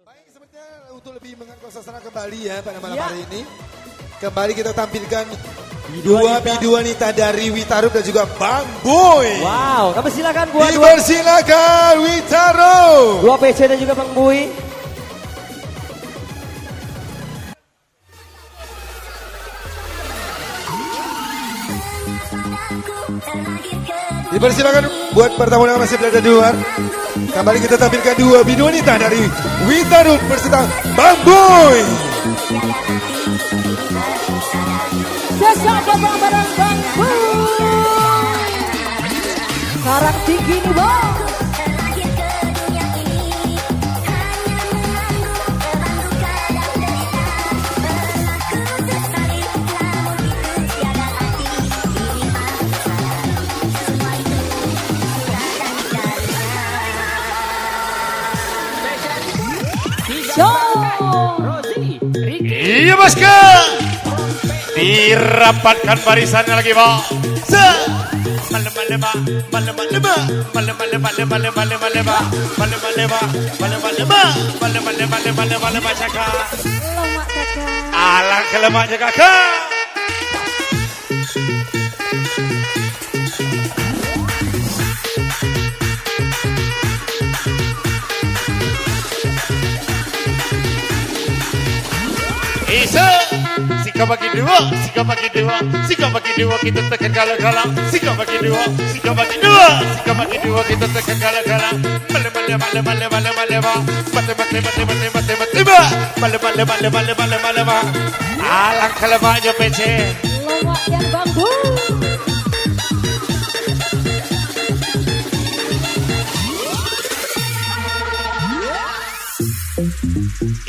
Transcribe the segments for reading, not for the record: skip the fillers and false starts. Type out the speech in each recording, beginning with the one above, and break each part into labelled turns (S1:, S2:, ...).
S1: Baik, sebenarnya untuk lebih mengangkat suasana kembali ya pada malam hari ini. Kembali kita tampilkan dua bidu wanita dari Witarup dan juga Bang Boy.
S2: Wow, kami silakan buat
S1: dipersilakan Witarup.
S2: Dua PC dan juga Bang Boy.
S1: Dipersilakan buat pertamu yang masih berada di luar. Kembali kita tampilkan dua bidu wanita dari Witarup beserta Bang Boy.
S3: Sesama bareng Bang Boy. Karang tinggi nih Bang.
S4: Iya bosku, dirapatkan barisannya lagi bang. Alang kelemaknya kakak. Isa, sika bagi dua, sika bagi dua, sika bagi dua kita tekan galang-galang, sika bagi dua, sika bagi dua, sika bagi dua kita tekan galang-galang. Male male male male male male ba, mate mate mate mate mate mate ba, male male male male male male ba. Alang kelemaknya PC.
S3: Lemaknya Bang Boy.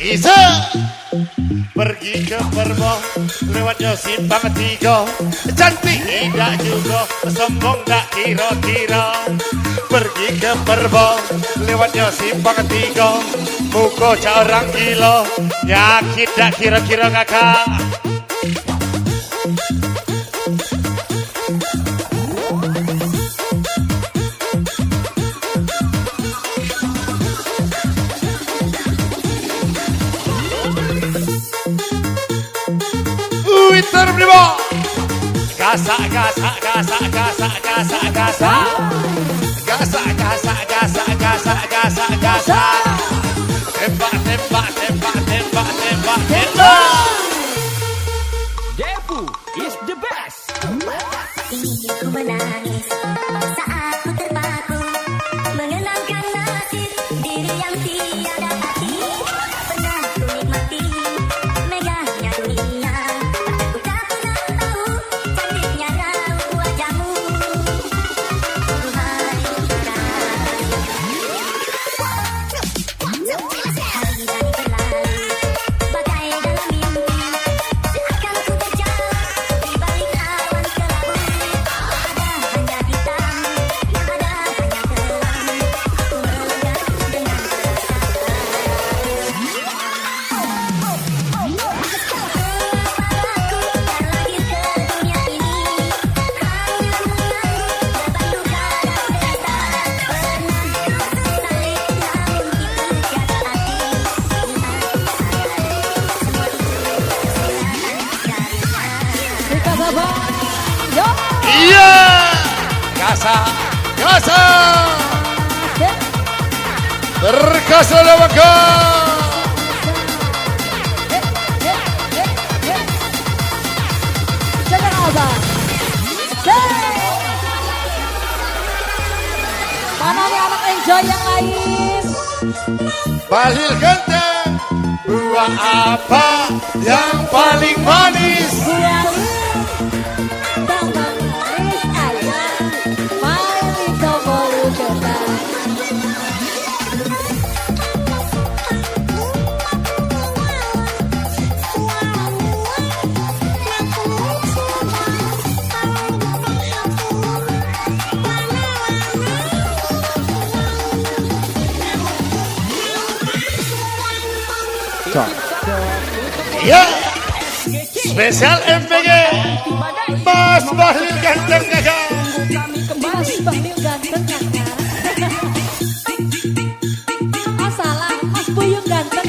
S4: Isa pergi ke Perbong, lewatnya simpang tiga, cantik tidak juga, sombong tak kira-kira. Pergi ke Perbong, lewatnya simpang tiga, muka orang gila, yakin tak kira-kira kakak. Witarup nih bang. Gasak gasak gasak gasak gasak gasak. Gasak gasak gasak gasak gasak gasak. Tembak tembak tembak tembak tembak tembak.
S2: Depu is the best.
S5: Ini ku menangis saat ku terpaku mengenangkan nasib diri yang tiada hati. Pernah ku nikmati megahnya dunia. Ku tak pernah tahu cantiknya raut wajahmu. Duhai hari dari berlalu bagai dalam mimpi. Seakan ku terjauh di balik awan kelabu. Ada hanya hitam, ada hanya kelam. Ku melangkah dengan Kepalaku terlahir ke dunia ini. Hanya mengangguk berbatu kadang derita. Pernah ku sesali namun itu tiada arti.
S3: Kita Baba. Yo.
S4: Iya. Gasak gasak. Berkasa lewakah.
S3: Jangan abang. Mana nih anak enjoy yang lain?
S4: Balil ganteng, buah apa yang paling manis?
S3: Buali. Bang Bang manis aja. My little Bologna.
S4: Ya, spesial MPG, Mas Bahlil ganteng kakak.
S3: Mas Bahlil ganteng kakak. Oh salah, Mas Buyung ganteng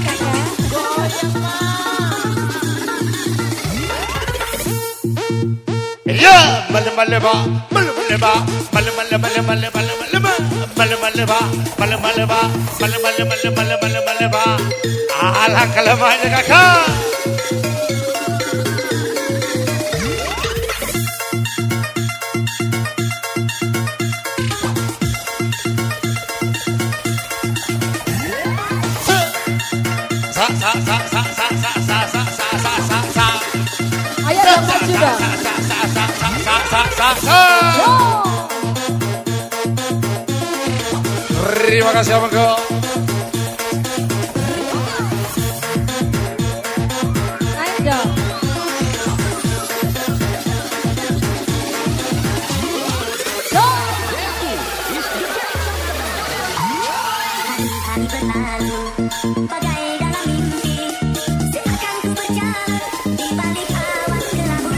S4: Alah kelemahannya kakak.
S3: Ayo dong maju dong. Yo.
S4: Terima kasih abangku.
S3: Naik dong. Yo.
S5: Hari-hari berlalu bagai dalam mimpi, seakan ku berjalan di balik awan kelabu.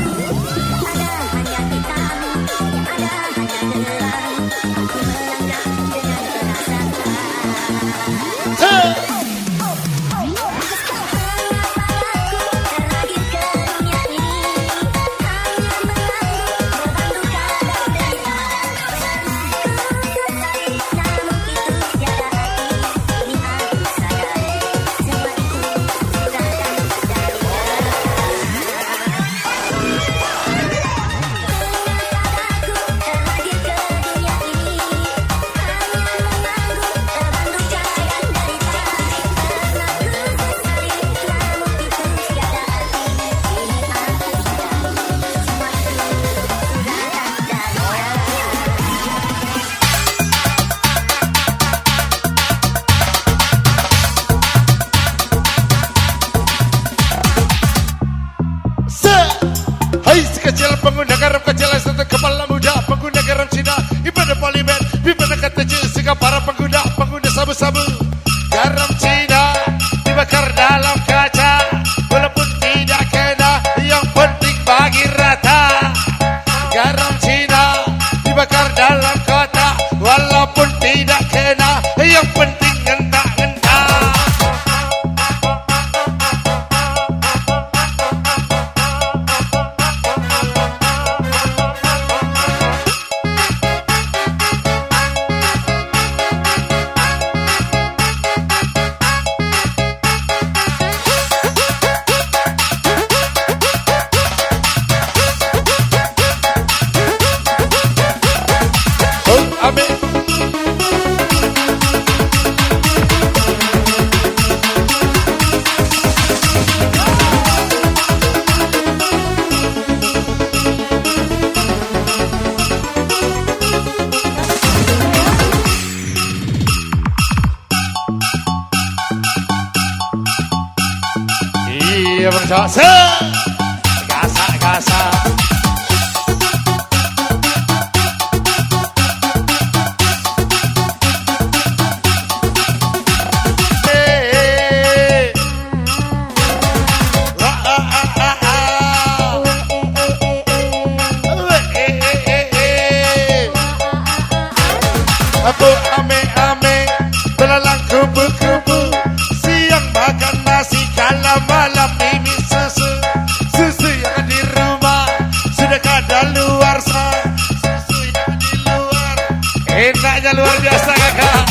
S5: Ada hanya kita, yang ada hanya geram. Aku melangkah dengan perasaan. Aku terlahir ke dunia ini, hanya menanggung beban duka dan derita. Namun itu tiada arti. Ini aku sadari, semua itu sudah akan terjadi. Aku terlahir ke dunia ini, hanya menanggung beban duka dan derita. Karena ku sesali, namun itu tiada arti. Ini aku sadari, semua itu sudah akan terjadi.
S4: Hai sekecil pengguna garam kecil satu kepala muda pengguna garam Cina ibadah polimer ibadah kata jika para pengguna sabu-sabu garam Cina dibakar dalam kaca walaupun tidak kena yang penting bagi rata garam Cina dibakar dalam kota walaupun tidak kena yang penting ngentak-ngentak. Amin. Iya bang Jasa, gasa. Abu ame-ame belalang kubu-kubu siang makan nasi kalau malam ini susu yang di rumah sudah kada luar susu yang di luar enaknya luar biasa kakak.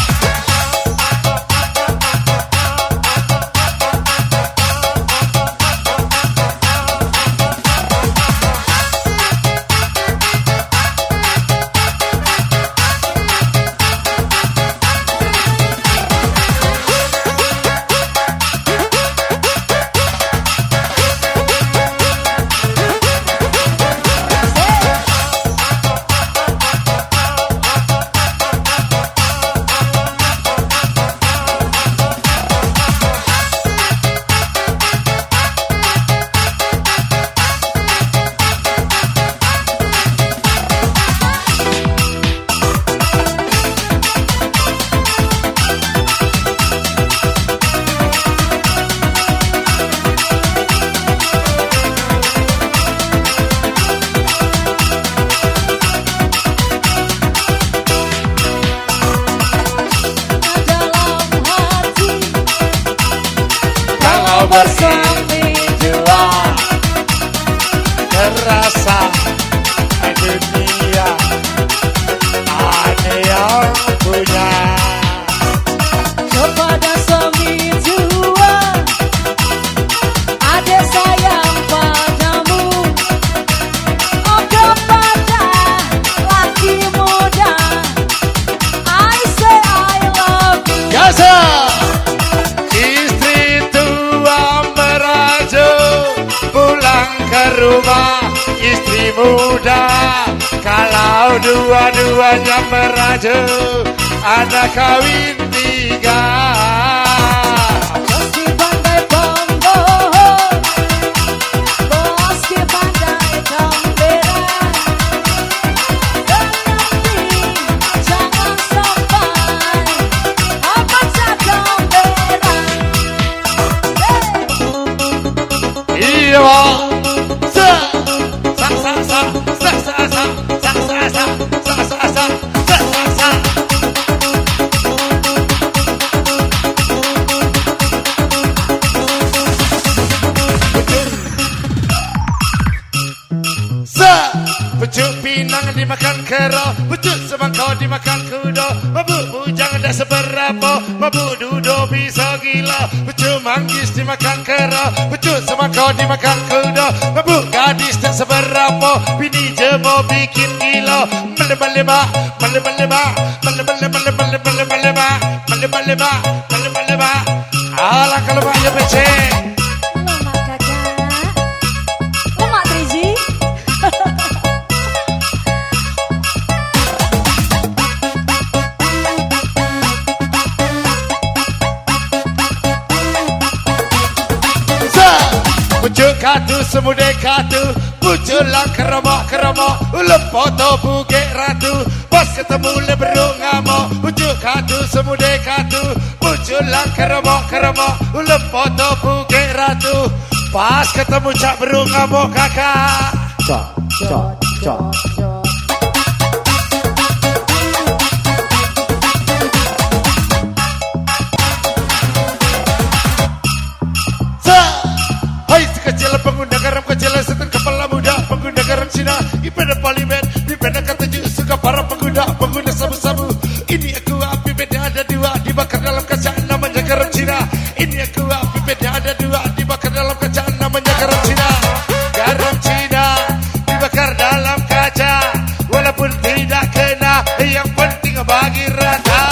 S4: bersemi jua terasa itu dunia ada yang punya.
S3: Kepada suami tua, ada sayang padamu. Oh kepada laki muda, I say I love you.
S4: Biasa istri tua merajuk pulang ke rumah istri muda. Kalau dua-duanya merajuk anak kawin 3.
S3: Bos di pandai pembohong, bos di pandai temberan. Tetapi jangan sampai apa cadang beran.
S4: Iya, Pak. Sa sa sa sa sa sa sa sa sa sa sa sa sa sa. Pucuk pinang dimakan kera, pucuk semangkau dimakan kuda. Mabuk bujang dah seberapa, mabuk dudo bisa gila. Pucuk manggis dimakan kera, pucuk semangkau dimakan kuda. Mabuk gadis tak seberapa, bini jemo bikin gila. Meleba-leba, meleba-leba, meleba-leba, meleba-leba, meleba-leba, meleba-leba. Alah kalau maknya becek.
S3: Lemak kakak, lemak Triji.
S4: Pucuk katu semude katu, pucuk lang keromok-keromok, ulep foto bukit ratu, pas ketemu leberung ngamo. Pucuk katu semude katu, pucuk lang keromok-keromok, ulep foto bukit ratu, pas ketemu cak berung ngamo kakak.
S2: Cok, cok, cok.
S4: Hai sekecil pengguna garam kecil setan kepala muda pengguna garam Cina ibadah parlimen dibeda ketujuh suka para pengguna sabu-sabu. Ini aku api beda ada 2 dibakar dalam kaca namanya garam Cina. Ini aku api beda ada 2 dibakar dalam kaca namanya garam Cina. Garam Cina dibakar dalam kaca walaupun tidak kena yang penting bagi rata.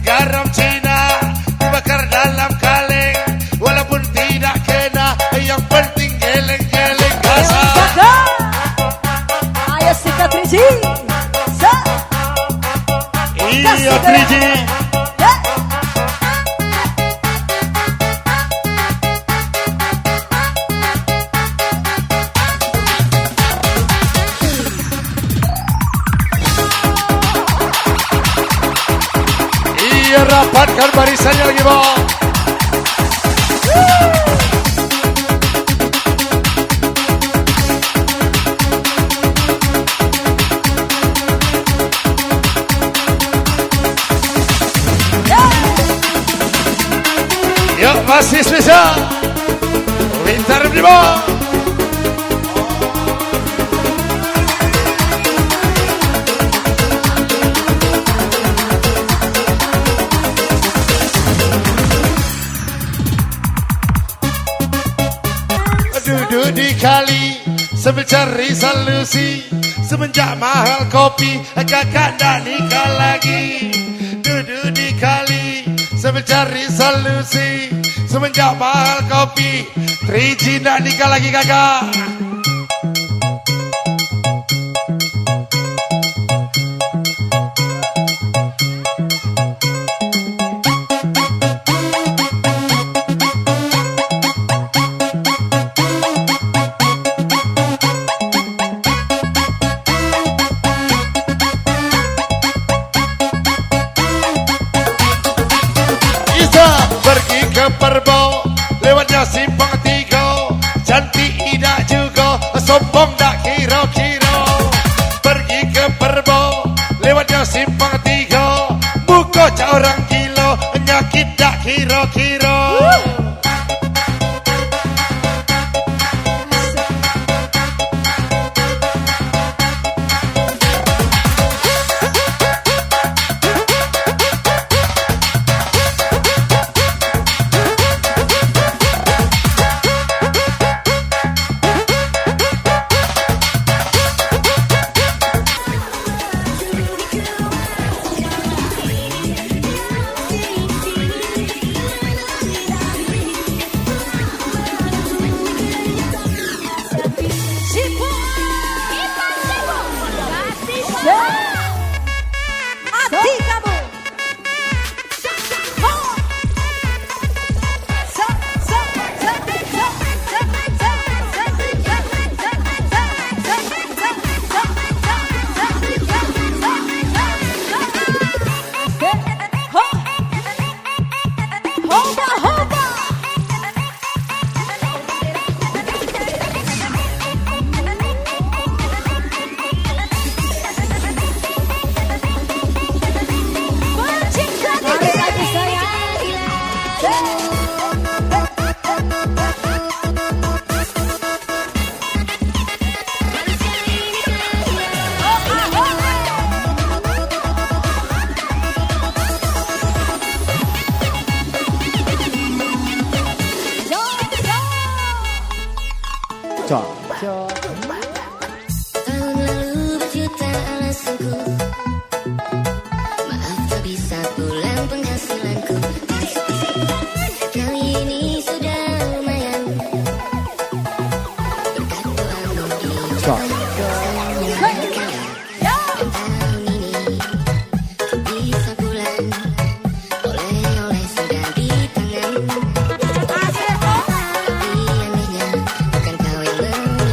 S4: Garam Cina dibakar dalam kaleng walaupun tidak kena yang penting geleng-geleng kasar.
S3: Ayo sikat Triji.
S4: Iya Triji. Iya rapatkan barisannya lagi bang. Yuk masih spesial Winter di bawah. Duduk di kali sambil cari solusi. Semenjak mahal kopi kakak tak nikah lagi. Duduk di kali sambil cari solusi. Semenjak mahal kopi 3G tak nikah lagi kakak. Pergi ke Perbo, lewatnya simpang 3. Cantik tidak juga, sombong tak kira-kira. Pergi ke Perbo, lewatnya simpang 3. Buka cak orang gila, nyakit tak kira-kira.
S2: Cok.
S5: Tahun lalu berjuta alasanku, maaf tak bisa pulang penghasilanku. Kali ini sudah lumayan, berkat doamu
S2: Cok.
S5: tahun ini ku bisa pulang. Oleh-oleh sudah di tangan. Tapi anehnya bukan kau yang memberi.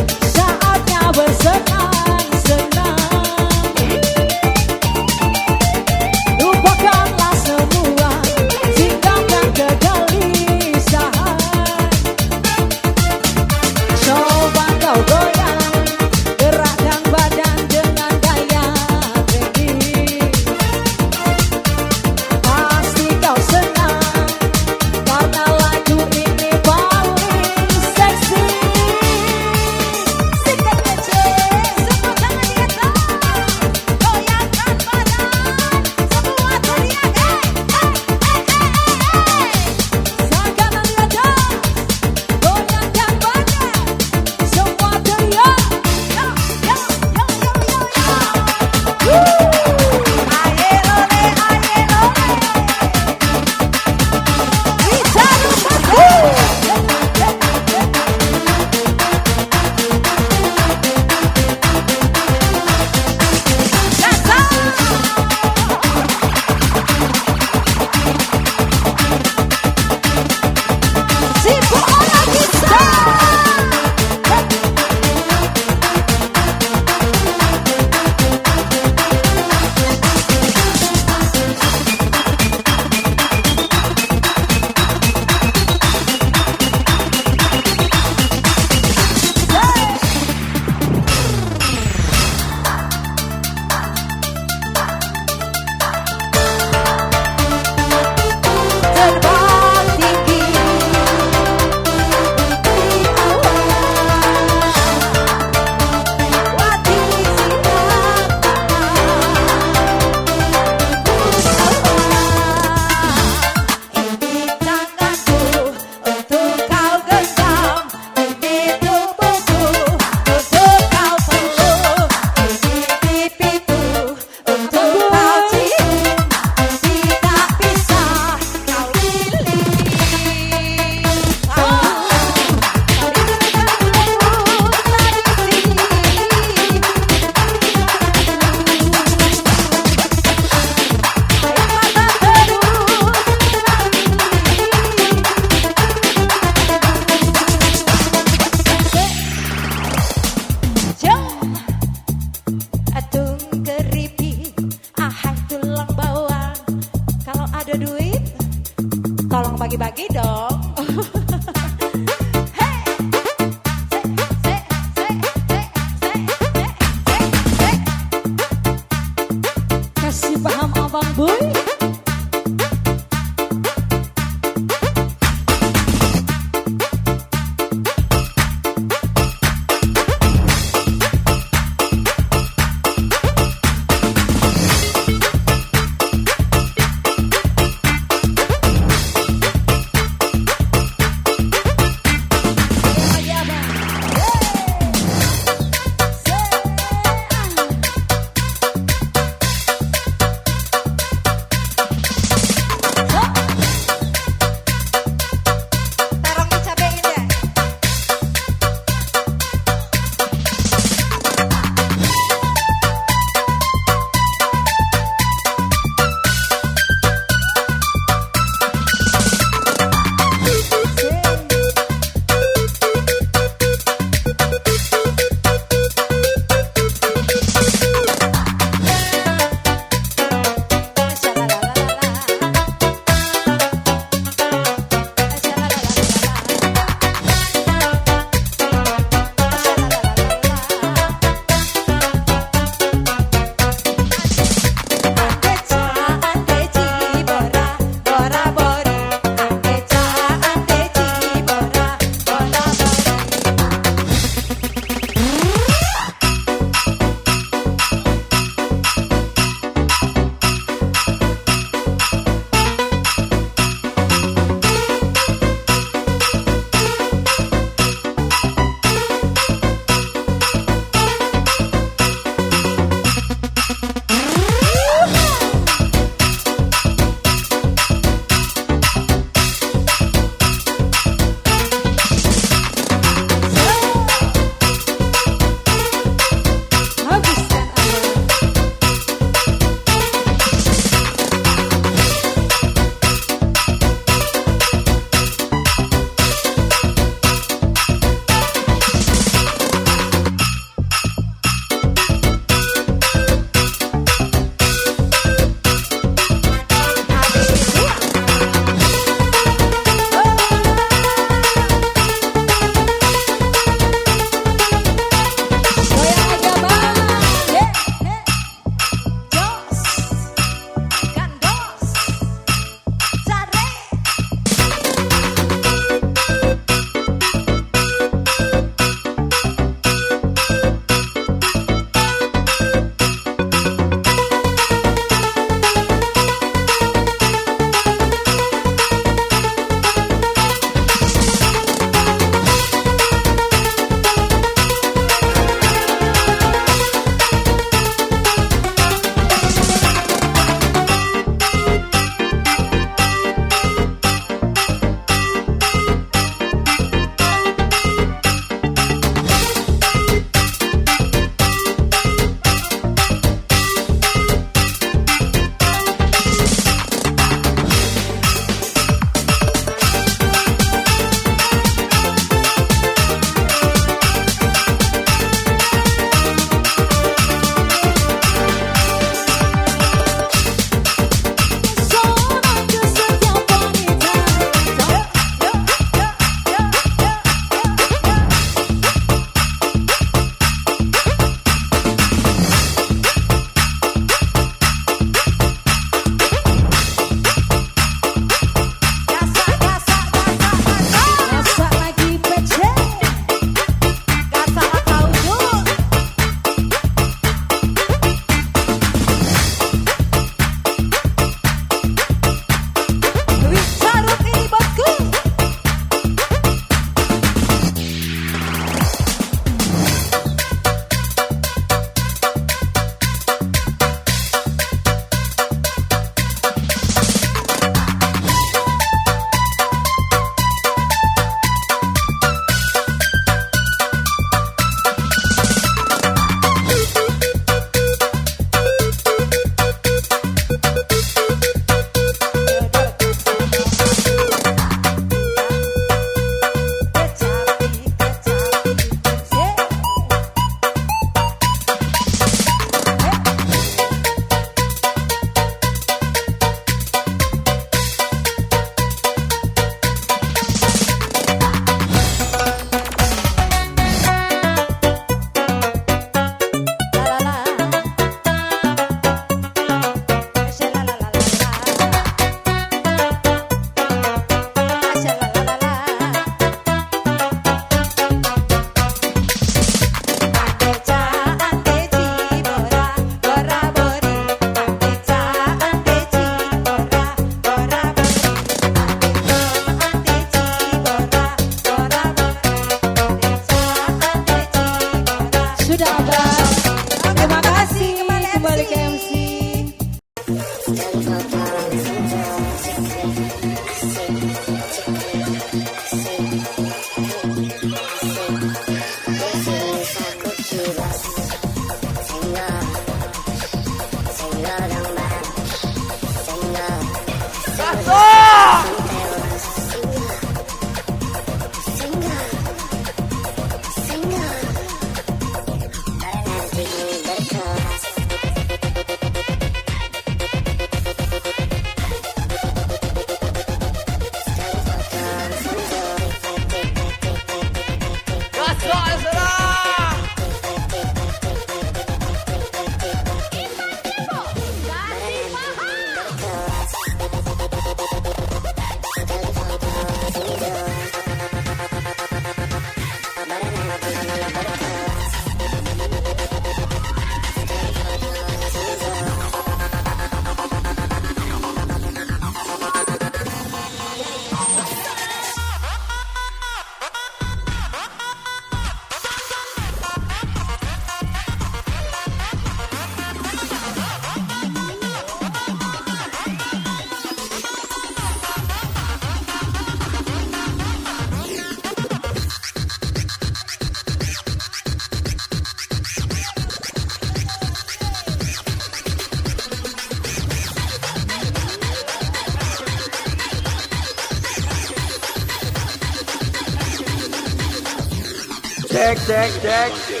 S2: Cek, cek, cek.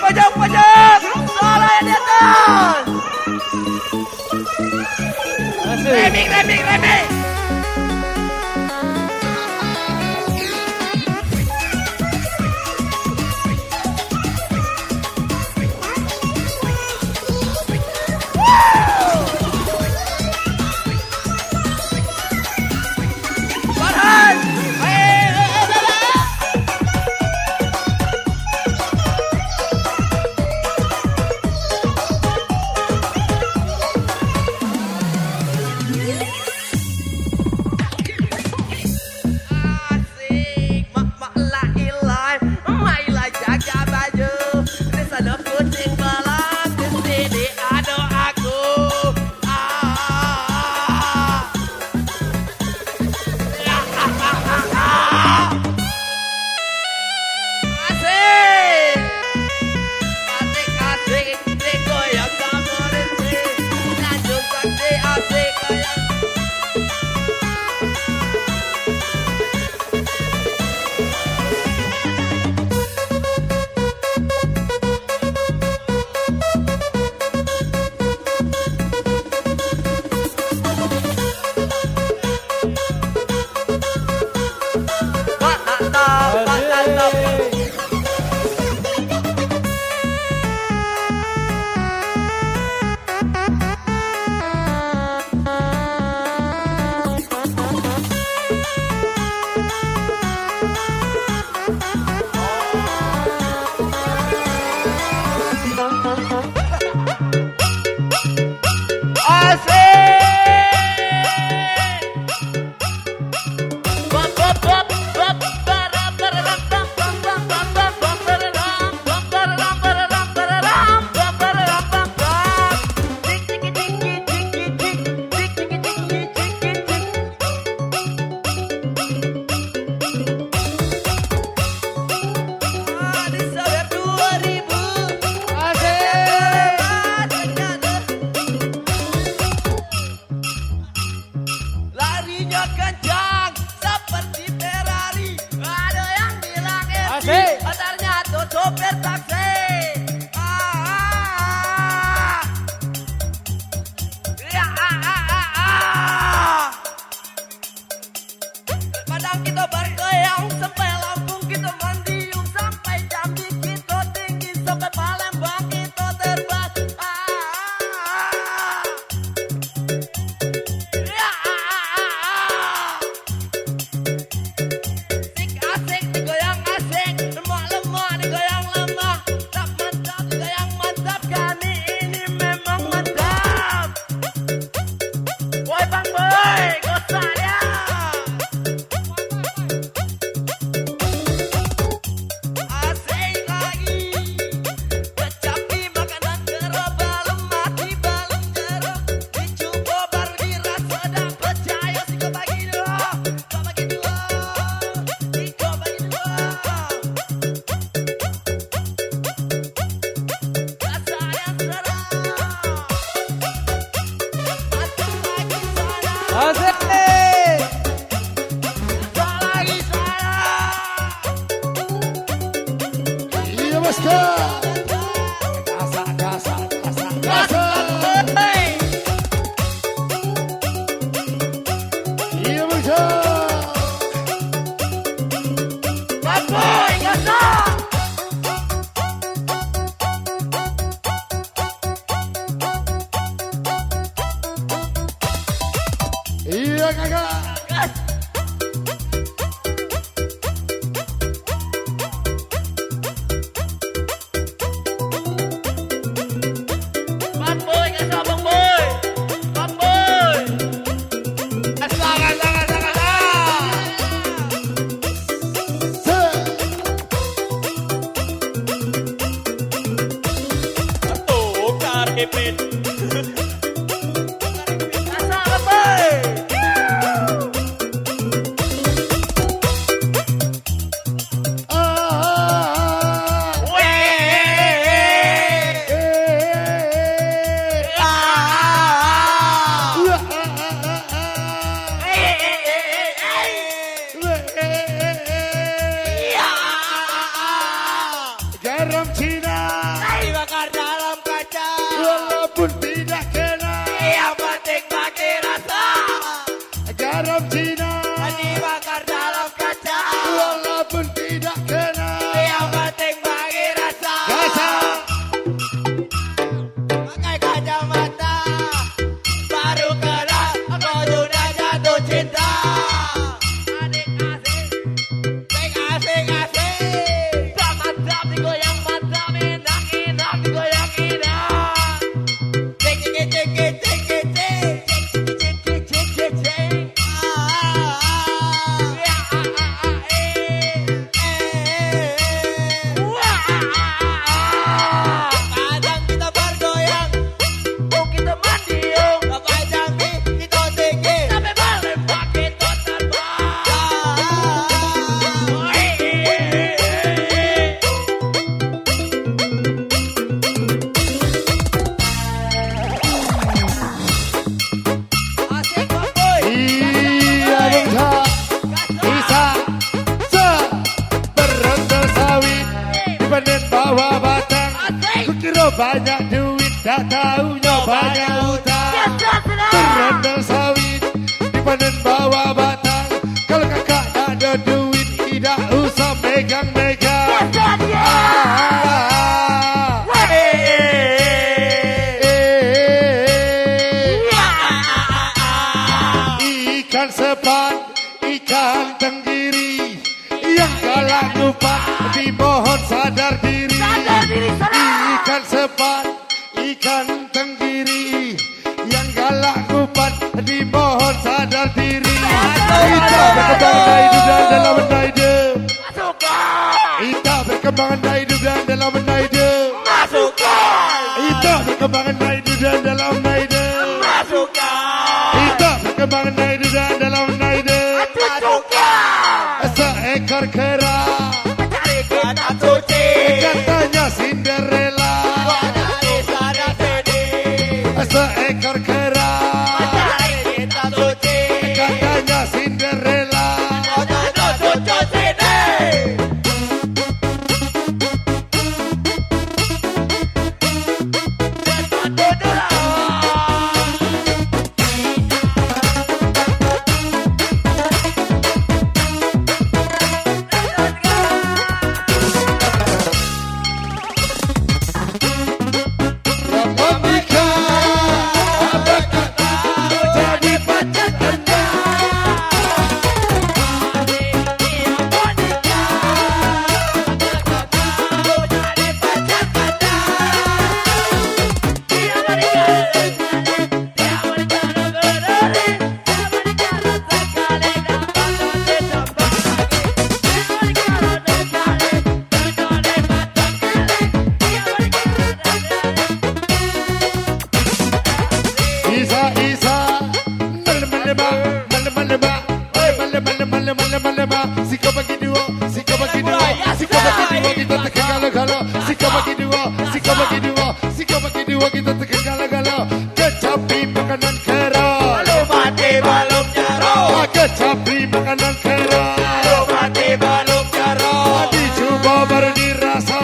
S6: pojok-pojok. Suara yang di atas. Remix. Farhan. Asik, mak la ilai, mai jaga baju. Di sana kucing belang, di sini ada aku. Asik, digoyang sama Rizky. Lanjut sakti asik goyang. Mantap. Larinya kencang seperti Ferrari. Ada yang bilang
S2: Asik.
S6: ternyata sopir taksi. Padang kita bergoyang sampai Lampung kita mendiung, sampai Jambi kita tinggi, sampai Palembang kita terbang. Asik digoyang asik, lemah digoyang lemah, tak mantap digoyang mantap, kali ini memang mantap. Woi bang boy, gosa dia. Asik lagi, kecapi makanan gerobak, lemah di balem jeruk, dicoba baru dirasa dah percaya, si kau bagi dua, kau bagi dua, si kau bagi dua. Rasa yang serah, mantap lagi sana,
S2: Asik.
S6: mantap lagi sana.
S1: Iya bosku.
S6: Hey.
S1: Iya bosku.
S6: Bad boy, gosa.
S1: Iya kakak.
S6: Gas. Bad boy, gosa bang boy. Bad boy. Gosa.
S2: Tuh, karepet.
S6: Gosa bad boy.
S1: Garam Cina.
S4: bawa batang. Kukira banyak duit, tak taunya banyak utang. Berendal sawit, dipanen bawa batang. Kalau kakak tak ada duit, tidak usah megang-megang. Ikan sepat, ikan tenggiri, yang galak lupa dimohon sadar diri. Ikan sepat, ikan tenggiri, yang galak lupa dimohon sadar diri. Kita berkembang hidup dan dalam benda hidup. Kita berkembang hidup dan dalam benda hidup. Kita berkembang hidup dan dalam benda hidup. Kita berkembang hidup dan dalam benda hidup. Seekor kera katanya Cinderella. Seekor kera katanya Cinderella. Kita tekan gala-gala. Kecapi makanan kera, kecapi makanan kera. Dicoba baru dirasa.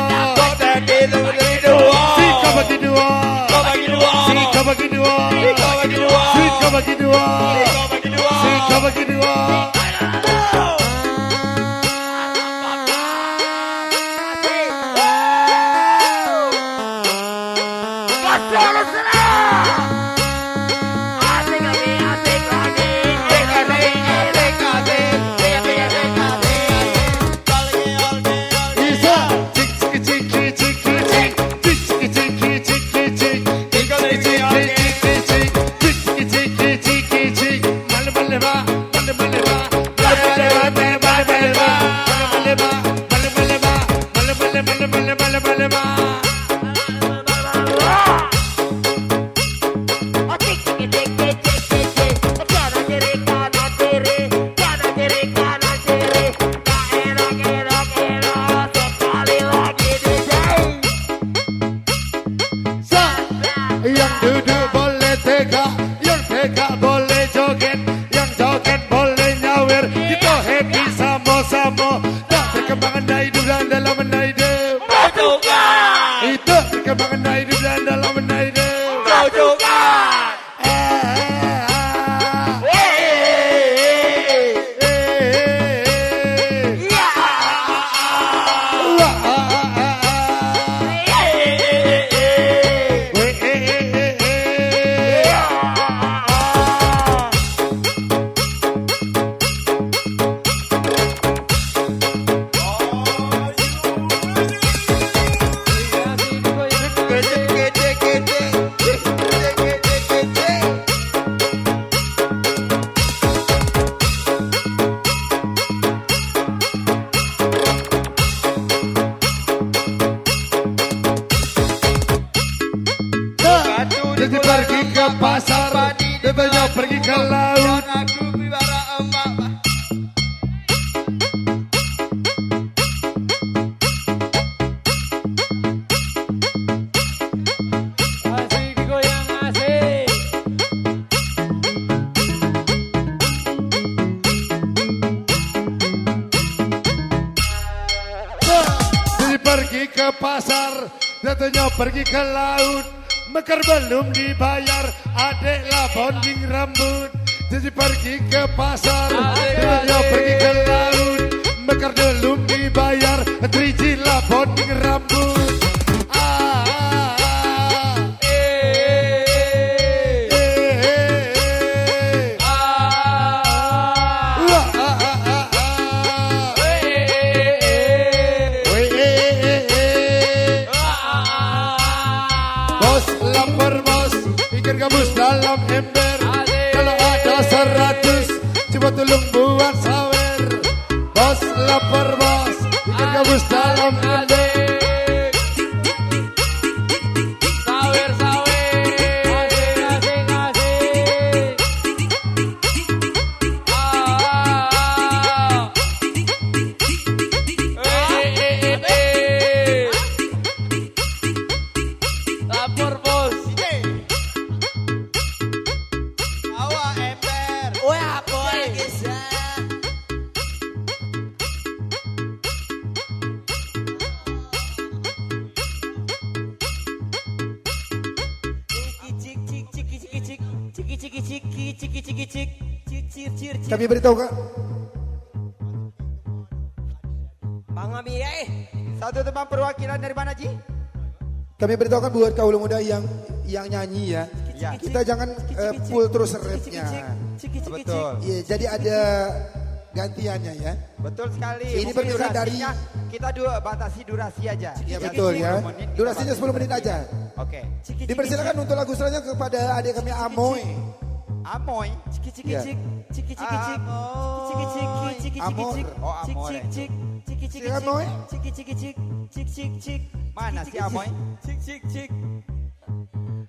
S4: Sika bagi dua, sika bagi dua, sika bagi dua, sika bagi dua. Yang duduk boleh tegak, yang tegak boleh joget, yang joget boleh nyawer. Kita happy sama-sama. Tak perkembangan hidup dan dalam benda hidup. Itu perkembangan hidup dan dalam benda hidup. Jadi pergi ke pasar, debelnya pergi ke laut. Jadi pergi ke pasar, tentunya pergi ke laut. Mekar belum dibayar, adeklah bonding rambut. Jadi pergi ke pasar, tentunya pergi ke laut. Mekar belum dibayar, terijilah bonding rambut. Bos lapar bos, ikan gabus dalam ember. Kalau ada 100, coba tolong buat sawer. Bos lapar bos, ikan gabus dalam ember.
S2: Sawer, sawer. Asik, asik, asik. Lapor bos.
S6: Awak ember.
S3: Woi apa lagi
S1: Kami beritahu Kak.
S6: Bang Ami, satu teman perwakilan dari mana Ji?
S1: Kami beritahukan buat kaula muda yang nyanyi ya.
S6: Ya.
S1: Kita jangan full terus rapnya.
S6: Betul.
S1: Iya, jadi ada gantiannya ya.
S6: Betul sekali.
S1: Ini
S6: Mungkin
S1: berkisar dari-
S6: durasinya, kita batasi durasi aja.
S1: Iya
S6: Jadi
S1: betul ya.
S6: 10 menit, kita
S1: Durasinya
S6: batasi
S1: 10 menit aja.
S6: Oke.
S1: Dipersilakan untuk lagu selanjutnya kepada adik kami Amoy.
S6: Amoy.
S1: Ya.
S6: Amor. Oh, Amor.
S1: Silakan Moy.
S6: Mana si Amoy?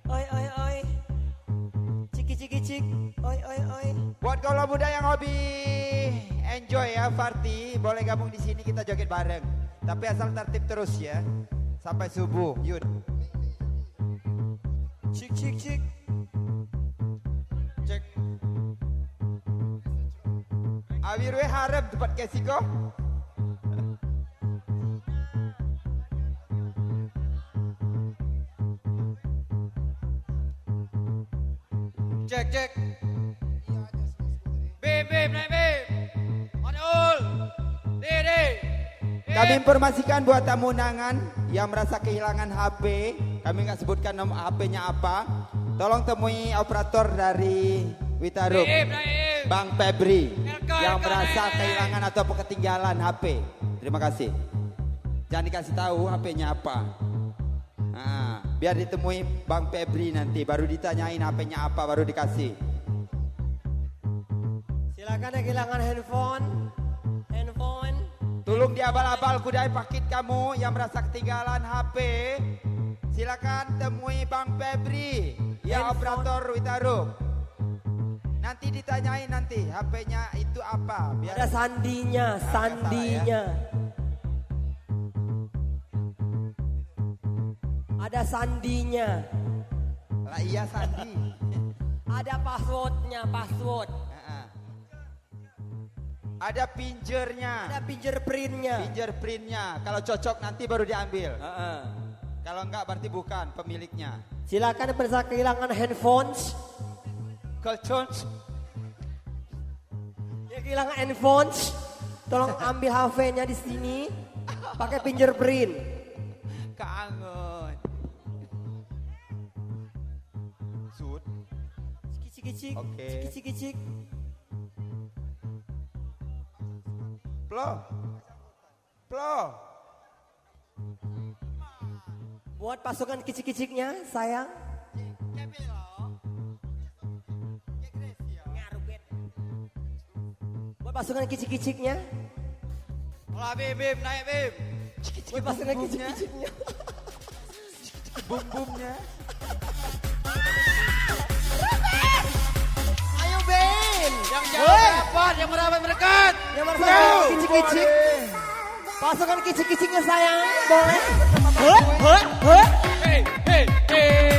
S3: Oi oi oi. Cik. Oi oi oi.
S6: Buat kaula muda yang hobi enjoy ya party, boleh gabung di sini kita joget bareng. Tapi asal tertib terus ya. Sampai subuh, yud. Cik. Cek. Awirwe harap tempat kesiko.
S2: Cek. Bim, naik bim. Manul. Dede.
S6: Kami informasikan buat tamu undangan yang merasa kehilangan HP, kami nggak sebutkan nomor HP-nya apa. Tolong temui operator dari Witarum,
S2: Naik.
S6: Bang Febri, yang
S2: LK,
S6: merasa
S2: naik.
S6: kehilangan atau ketinggalan HP. Terima kasih. Jangan dikasih tahu HP-nya apa. Nah, biar ditemui Bang Febri nanti, baru ditanyain HP-nya apa, baru dikasih.
S3: Silakan yang kehilangan handphone.
S6: Tolong diabal-abal kudai pakit kamu yang merasa ketinggalan HP. Silakan temui Bang Febri, ya operator Witarum. Nanti ditanyain nanti HP-nya itu apa. Biar
S3: Ada sandinya. Ada sandinya.
S6: lah iya Sandi.
S3: Ada passwordnya.
S6: Heeh. Ada pinjernya,
S3: Ada fingerprintnya.
S6: fingerprintnya. Kalau cocok nanti baru diambil. Kalau enggak berarti bukan pemiliknya.
S3: Silakan yang merasa kehilangan handphones.
S6: Kelcons.
S3: Yang kehilangan handphones, tolong ambil HP-nya di sini. Pakai fingerprint.
S6: Kangen. Sud.
S3: Cik.
S6: Oke.
S3: Cik.
S6: Plo.
S3: Buat pasukan kicik-kiciknya, sayang. Buat pasukan kicik-kiciknya.
S2: Olah bim, naik bim.
S3: Buat pasukan kicik-kiciknya.
S6: Bum-bumnya.
S3: Ayo Ben.
S2: Yang jauh rapat, yang merapat berdekat.
S3: Yang merasa kicik-kicik. Pasukan kicik-kiciknya sayang, boleh.
S2: Hey.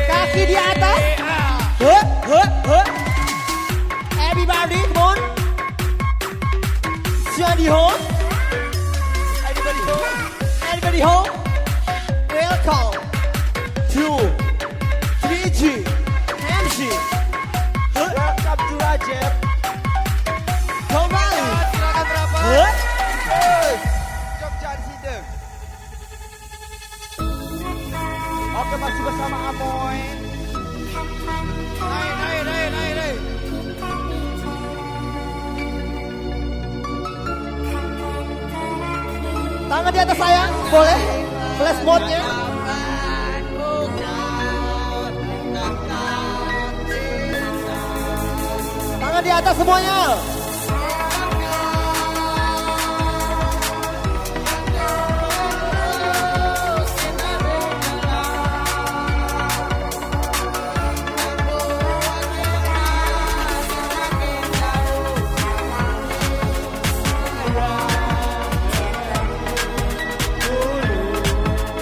S3: Kaki di atas. Everybody, come on. Jadi home. Everybody home.
S2: Oke, masih bersama Amoy. Naik.
S3: Tangan di atas sayang, boleh? Flash mode-nya. Tangan di atas semuanya.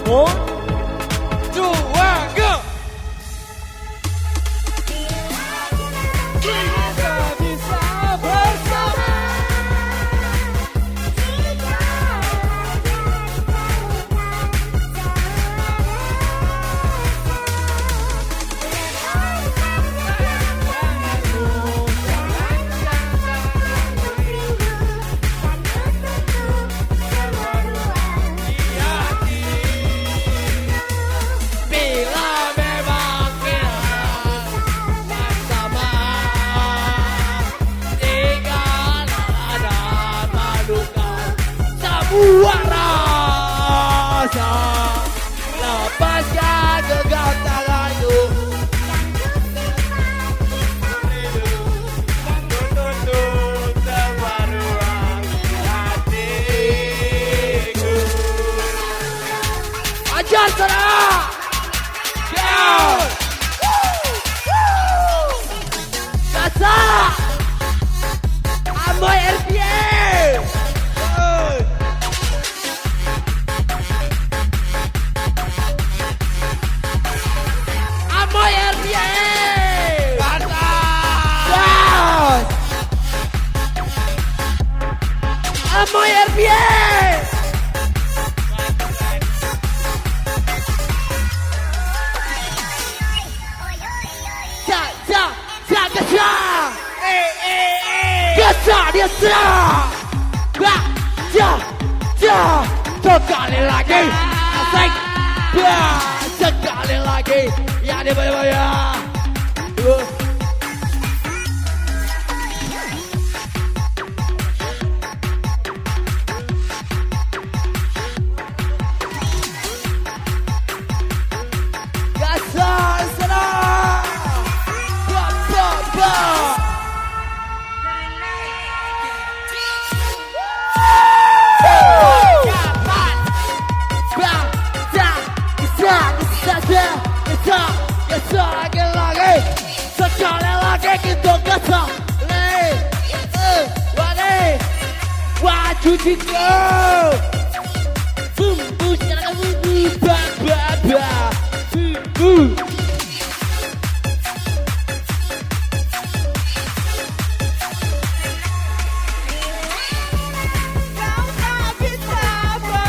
S3: Oh,
S2: 2, 1, go. Bila memang kita bersama, tinggal ada malukan semua rasa. Lepaskan genggam tanganku, tuntut semua ruang hatiku. Ajar serah! Down! Kasa! Amoy RPA! Amoy RPA! Kasa! Down! Amoy RPA! Gesa dia serang. Sekali lagi. Asik. Sekali lagi. Ya dia bayar. Gesa serang. Sekali lagi kita gasa. Waju cinta. Bumbu secara bumbu. Bumbu.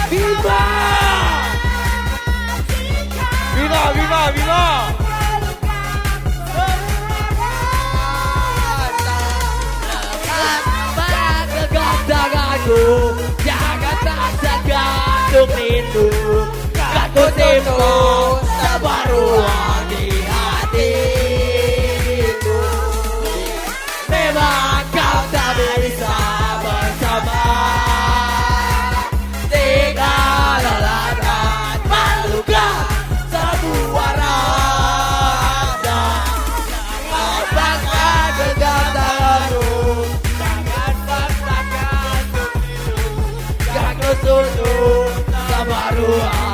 S2: Viva! Jangan tak tergantung rindu. Aku timbul sebuah ruang di hatiku. Memang kau tak bisa bersama. Tinggal dan melukai semua rasa. Lepaskan genggam tanganmu. Jangan paksakan untuk hidup. Aku suntuk sama ruang.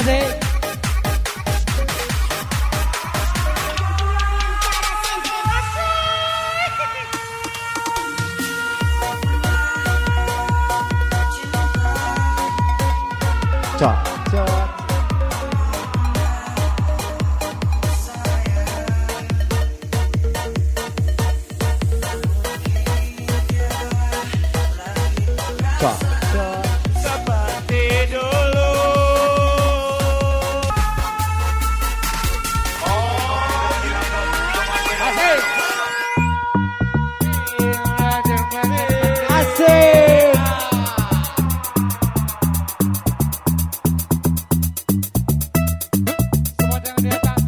S2: asik.
S7: Cok, cok. Cok, cok.
S4: Seperti dulu.
S2: Asik. Asik.
S4: Semua jangan di atas.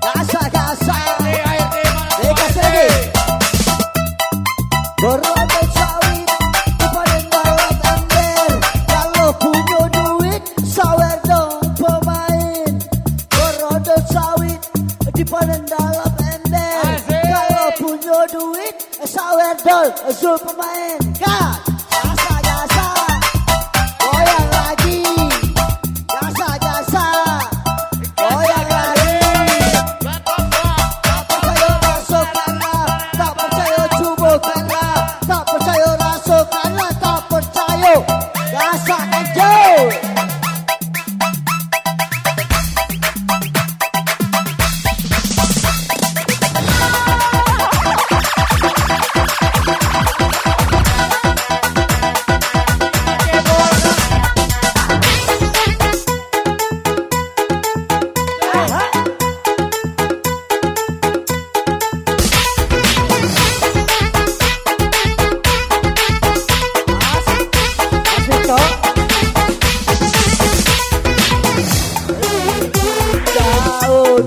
S2: Gasa, gasa. Dikasih lagi. Berobat sawit, dipanen balap ember. Kalau punya duit, sawer dong pemain. Berobat sawit, dipanen balap ember. Kalau punya duit, sawer dong zul pemain. Gas, gasa, gasa. Goyang lagi. Gasa, gasa. Goyang lagi. Tak percaya masukkanlah, tak percaya cubukanlah, tak percaya rasukanlah, tak percaya rasakan jauh. Asik toh. Daun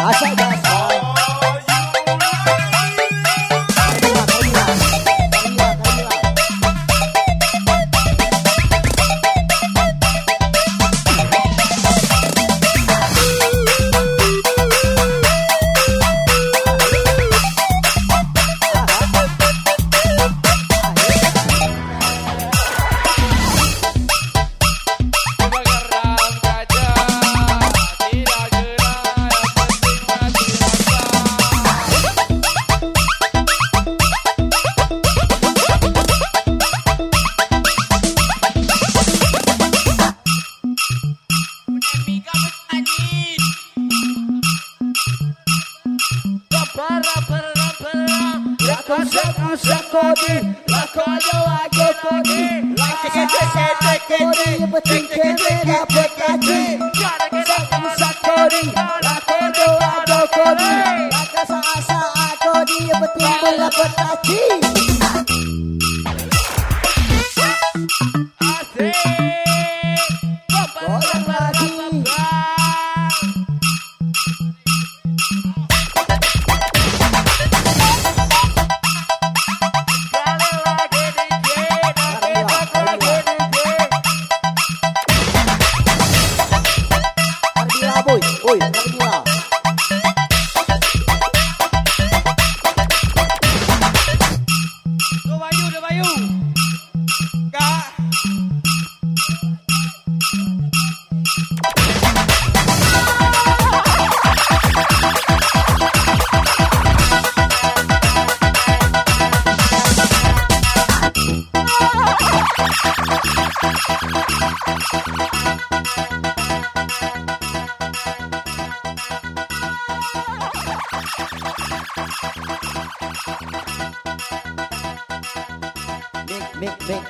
S2: Asik gasa. Goyang lagi. Mik, mik.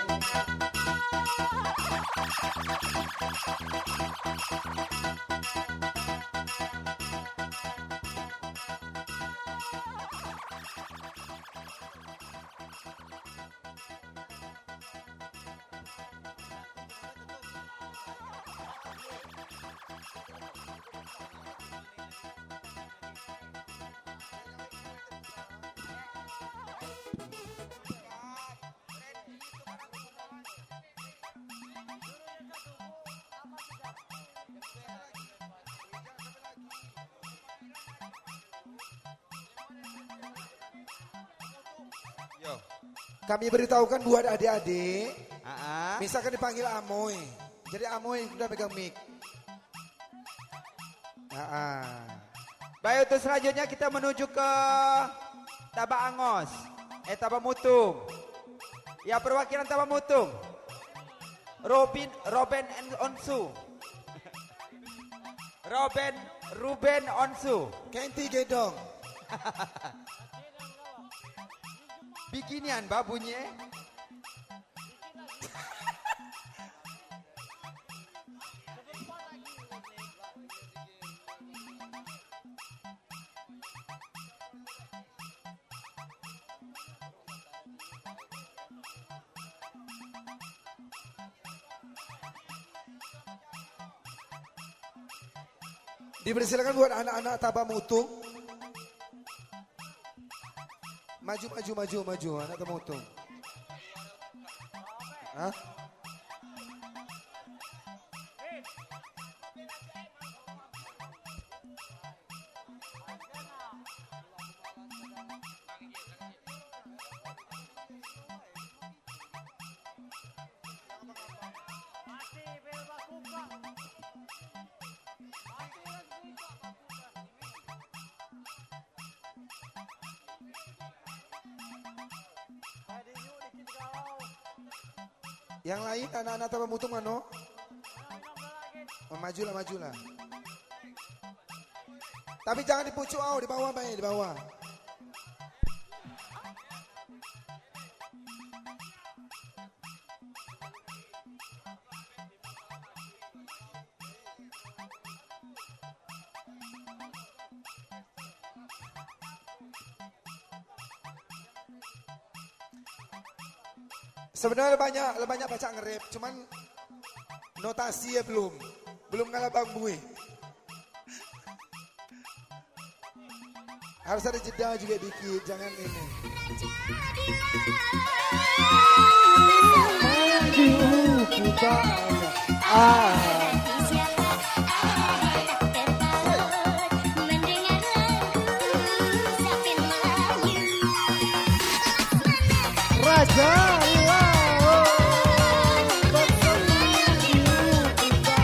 S1: Yo. Kami beritahukan buat adik-adik,
S7: Ah, ah.
S1: misalkan dipanggil Amoy. Jadi Amoy udah pegang mic.
S7: Baik, untuk selanjutnya kita menuju ke Tabak Angos. Tabak Mutung. Ya, perwakilan Tabak Mutung. Ruben Onsu. Ruben Onsu.
S1: Kenti Gedong.
S7: Bikinian bah bunyi.
S1: Dipersilakan buat anak-anak Tabak Mutung. Maju anak Tabak Mutung. Hah? Yang lain anak-anak Tabak Mutung mana? Oh, majulah. Tapi jangan di pucuk, di bawah baik, di bawah. Sebenarnya banyak baca nge-rap, cuman notasi ya belum ngalah Bang Bui. Harus ada jeda juga dikit, jangan ini.
S2: Maju kita. Raja Lao bersembunyi kita.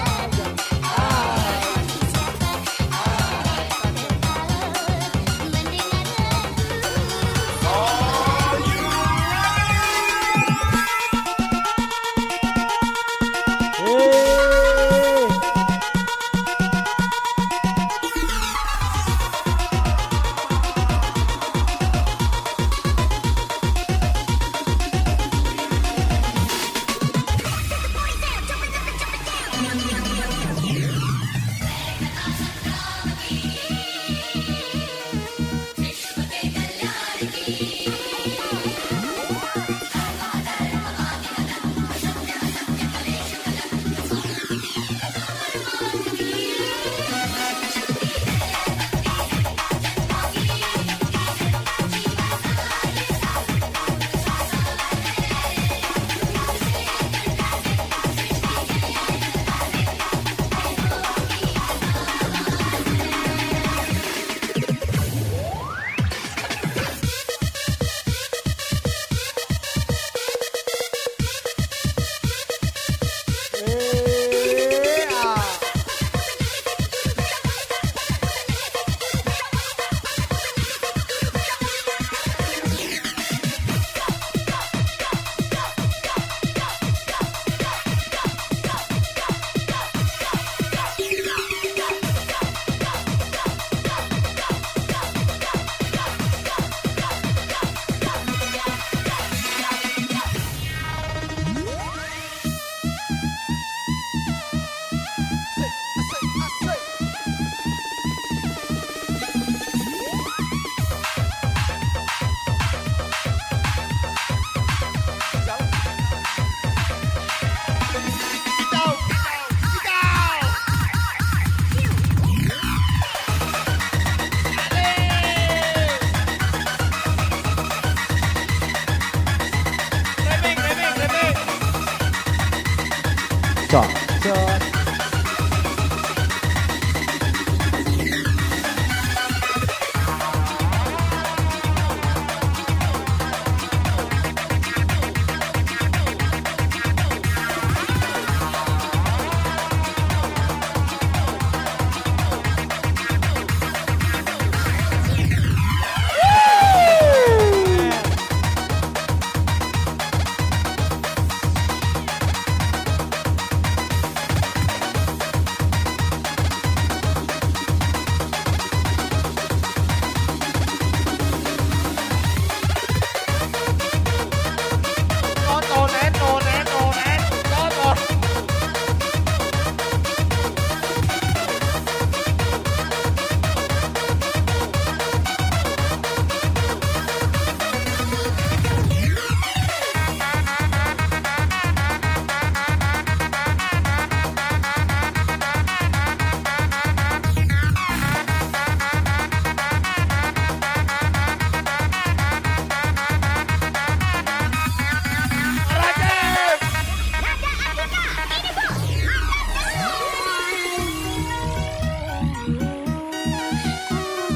S2: Cok. Cok.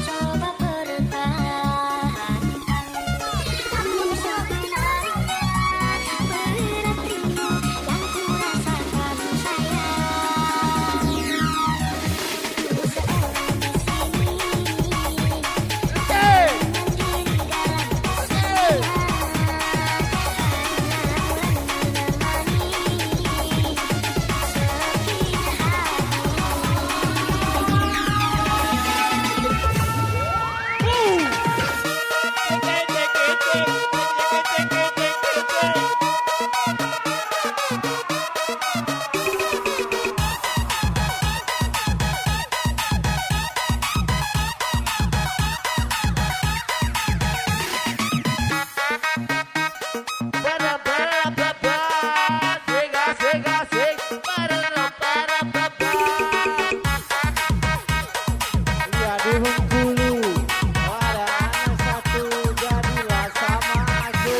S5: Coba bertahan, namun sebenarnya berat ini yang kurasakan sayang. Ku seorang di sini, menjadi dalam kesedihan, menemani sakit
S2: Iya di Bengkulu. Ada anak satu jadilah sama aku.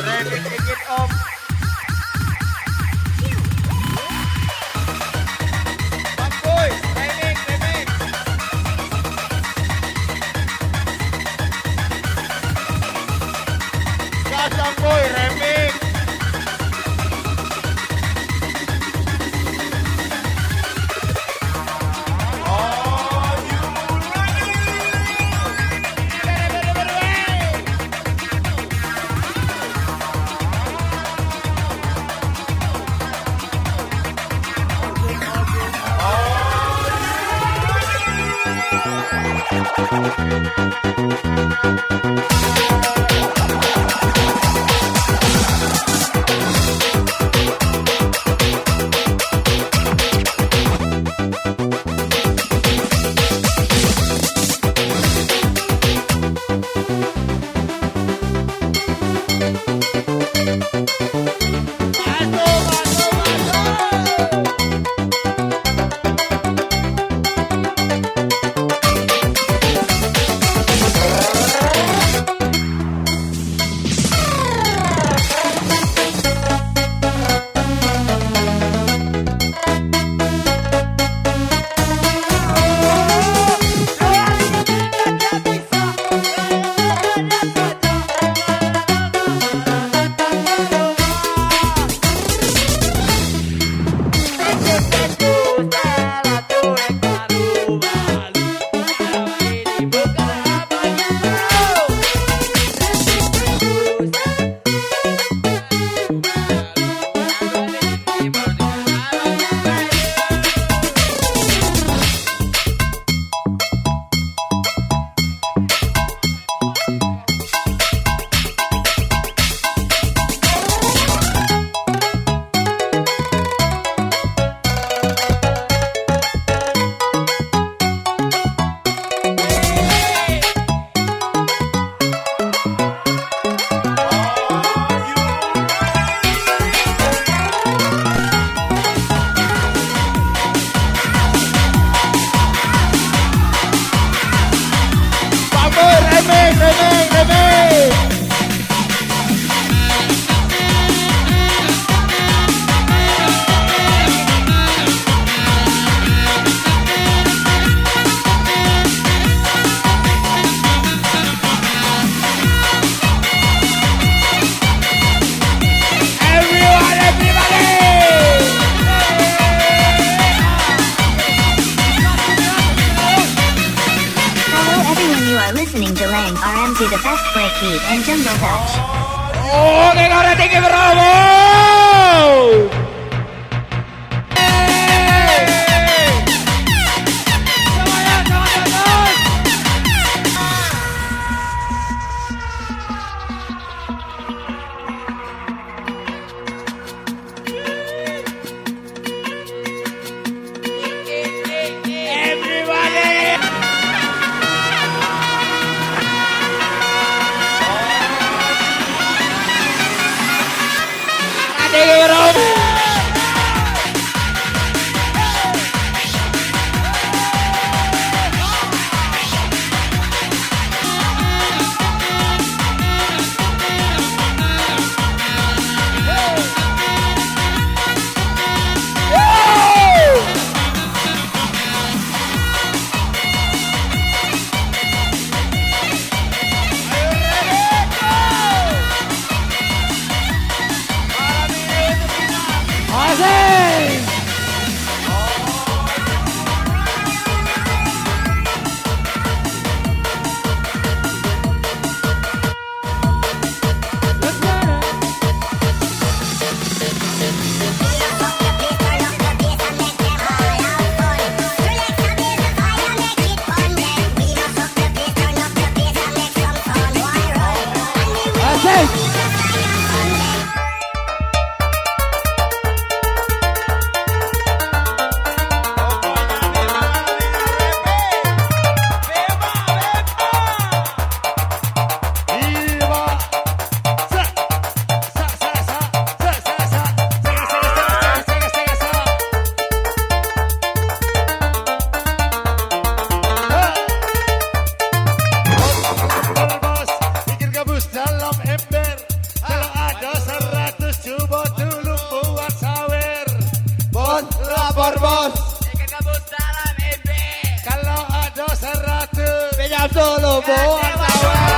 S4: Ready, take it off. Bang Boy, remix, remix. Gas Bang Boy, remix.
S5: listening to Lang RMZ, the best breakbeat and jungle touch.
S7: Oke, kau tinggi bravo. Lapor bos.
S6: Ikan gabus dalam ember.
S7: Kalau ada 100
S2: Pinjam dulu buat kawan.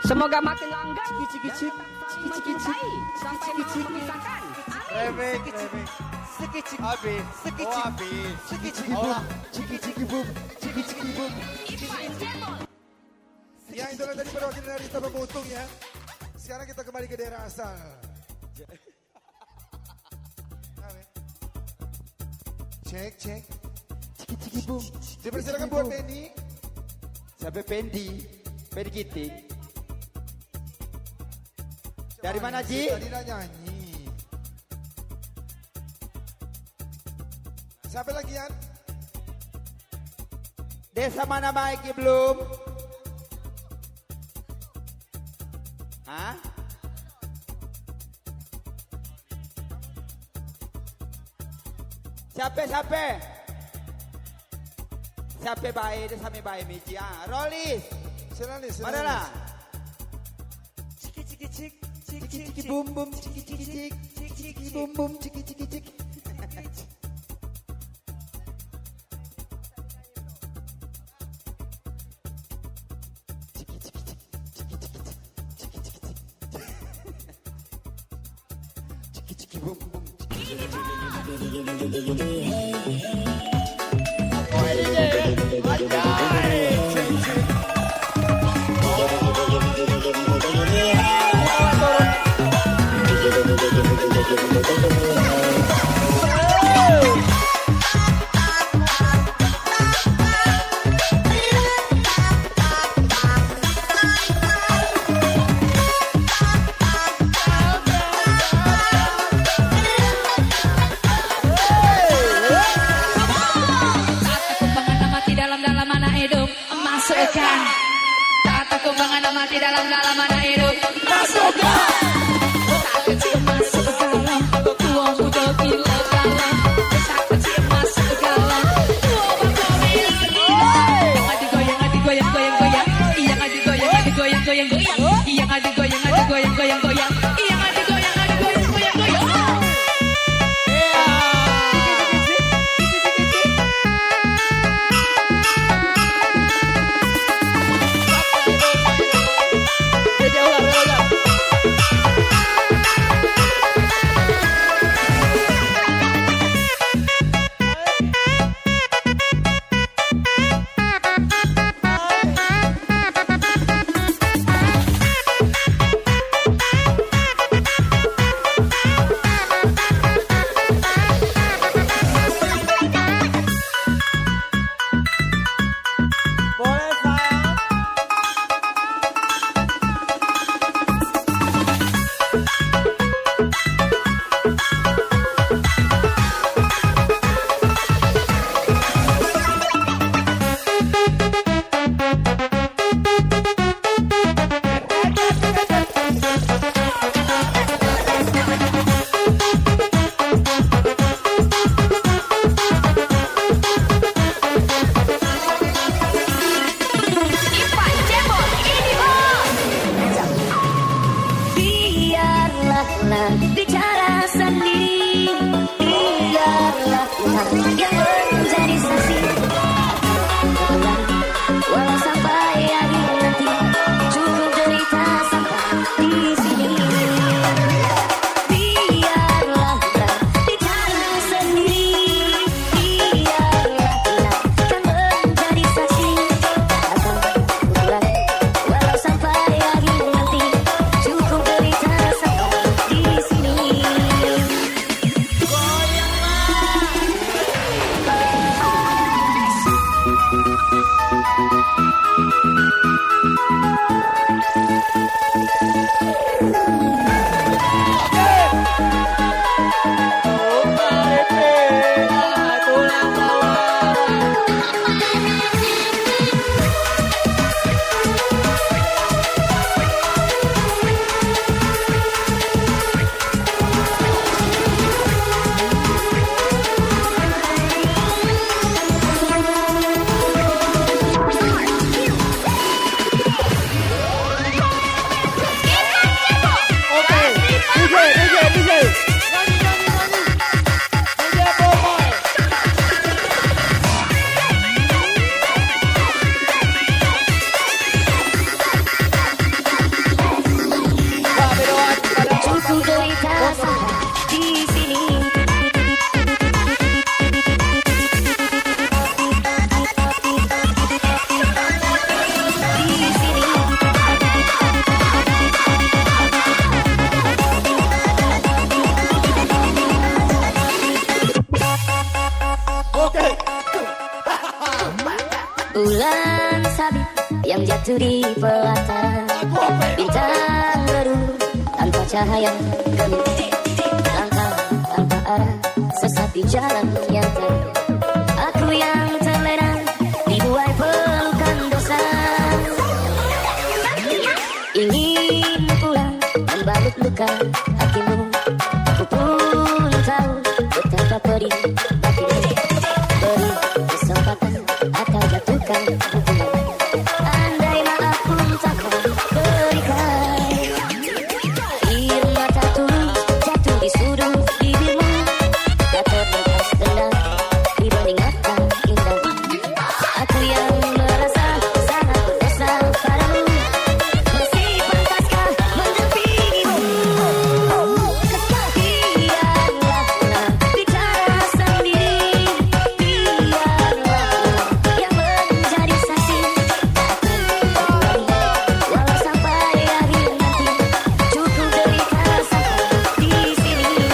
S8: Semoga makin langgeng.
S3: Cicik-cicik.
S8: Mencintai sampai memisahkan.
S2: Remik, remik.
S7: Sekicik.
S2: Habis.
S7: Sekicik.
S2: Oh, habis.
S7: Sekicik.
S2: Oh.
S7: Ciki-ciki boom. Ciki-ciki boom.
S1: Ya itulah tadi perwakilan dari Tabang Mutung ya. Sekarang kita kembali ke daerah asal. Cek, cek.
S7: Ciki-ciki boom.
S1: Dipersilakan buat Penny.
S7: Sampai Pendi. Pendi Kiting. Dari mana, Ji?
S1: Tadi dah nyanyi. Siapa lagi, Yan?
S7: Desa mana baik belum? Hah? Siapa? Siapa baik? Desa me baik Miji. Rolis.
S1: Selalis,
S7: Mana lah?
S6: Ciki-ciki-cik.
S7: Ciki-ciki bum bum. Ciki-ciki-cik. Ciki-ciki bum bum. Ciki-ciki-cik. Ciki-ciki bum bum.
S8: Tata kumbangan mati dalam-dalam mana hidup. Masukkan. Tak kecil masuk galau. Tua muda gila galau. Tak kecil masuk galau. Tua muda gila galau. Yang ada goyang-goyang-goyang-goyang. Yang ada goyang-goyang-goyang-goyang. Yang ada goyang-goyang-goyang-goyang. Yang ada goyang-goyang-goyang-goyang.
S3: Boleh sayang.
S5: Biarlah bicara sendiri. Biarlah Tuhan yang menjadi saksi. Walau sampai akhir nanti, cukup derita sampai di sini. Biarlah bicara sendiri. Biarlah Tuhan yang menjadi saksi. Walau sampai akhir nanti, cukup derita sampai di sini. bagaikan sabit yang jatuh di pelata. Bintang redup tanpa cahaya, gemit langkah tanpa arah, sesat di jalan yang terang. Aku yang terlena dibuai pelukan dosa. Ingin pulang membalut luka hatimu. Ku pun tahu betapa pedih batin. Beri kesempatan atau jatuhkan hukuman. Andai maaf pun tak kau berikan. Air mata tulus jatuh di sudut bibirmu. Tak terlepas dendam dibanding mata indah. Aku yang merasa sangat berdosa padamu. Masih pantaskah mendampingimu? Biarlah bicara sendiri. Biarlah yang menjadi saksi. Akan kembali walau sampai akhir nanti. Cukup derita sampai di sini.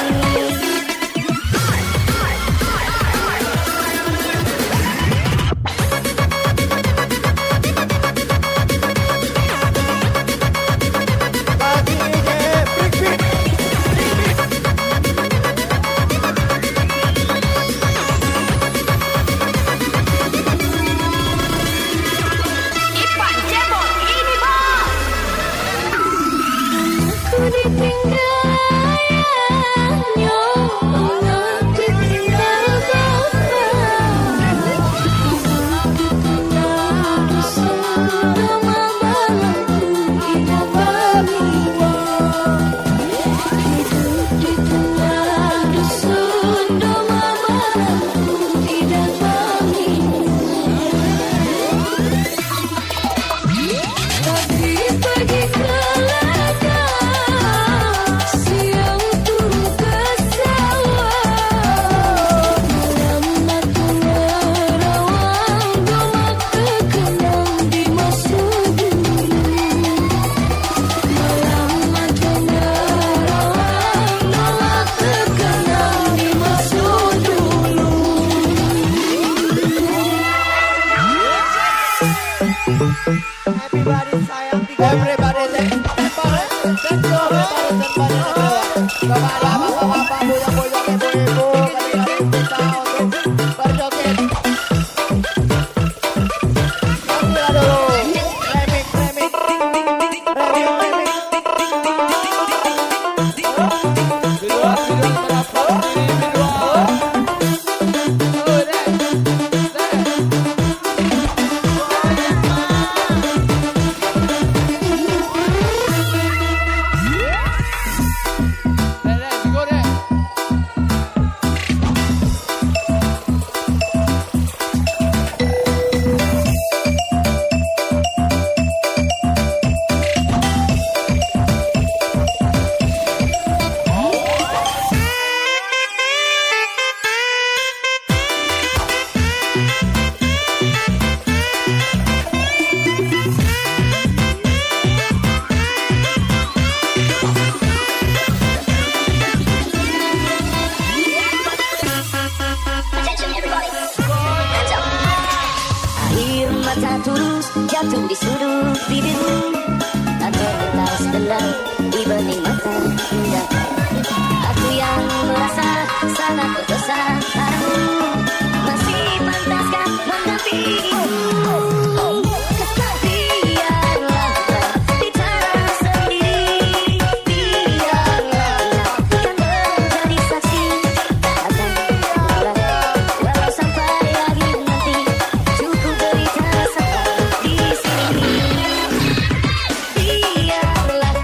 S5: Ipan Cebol ini bos. Ku ditinggalnya, ditinggal siang turun ke sawah. Malam menerawang domak terkenang di masa dulu. Malam menerawang domak terkenang di masa dulu.
S2: Everybody sayang everybody let's go. Bapak-bapak, buyang-buyang, ibu-ibu, kita untuk berjoget. Ambil dulu. Remix.
S5: Attention everybody, hands up. Air mata tulus jatuh di sudut bibirmu. Tak terlintas dendam di bening mata indah. Aku yang merasa sangat berdosa padamu. Masih pantaskah mendampingimu? Biarlah bicara sendiri. Biarlah kan menjadi saksi. Akan walau sampai akhir nanti. Cukup derita sampai di sini. Biarlah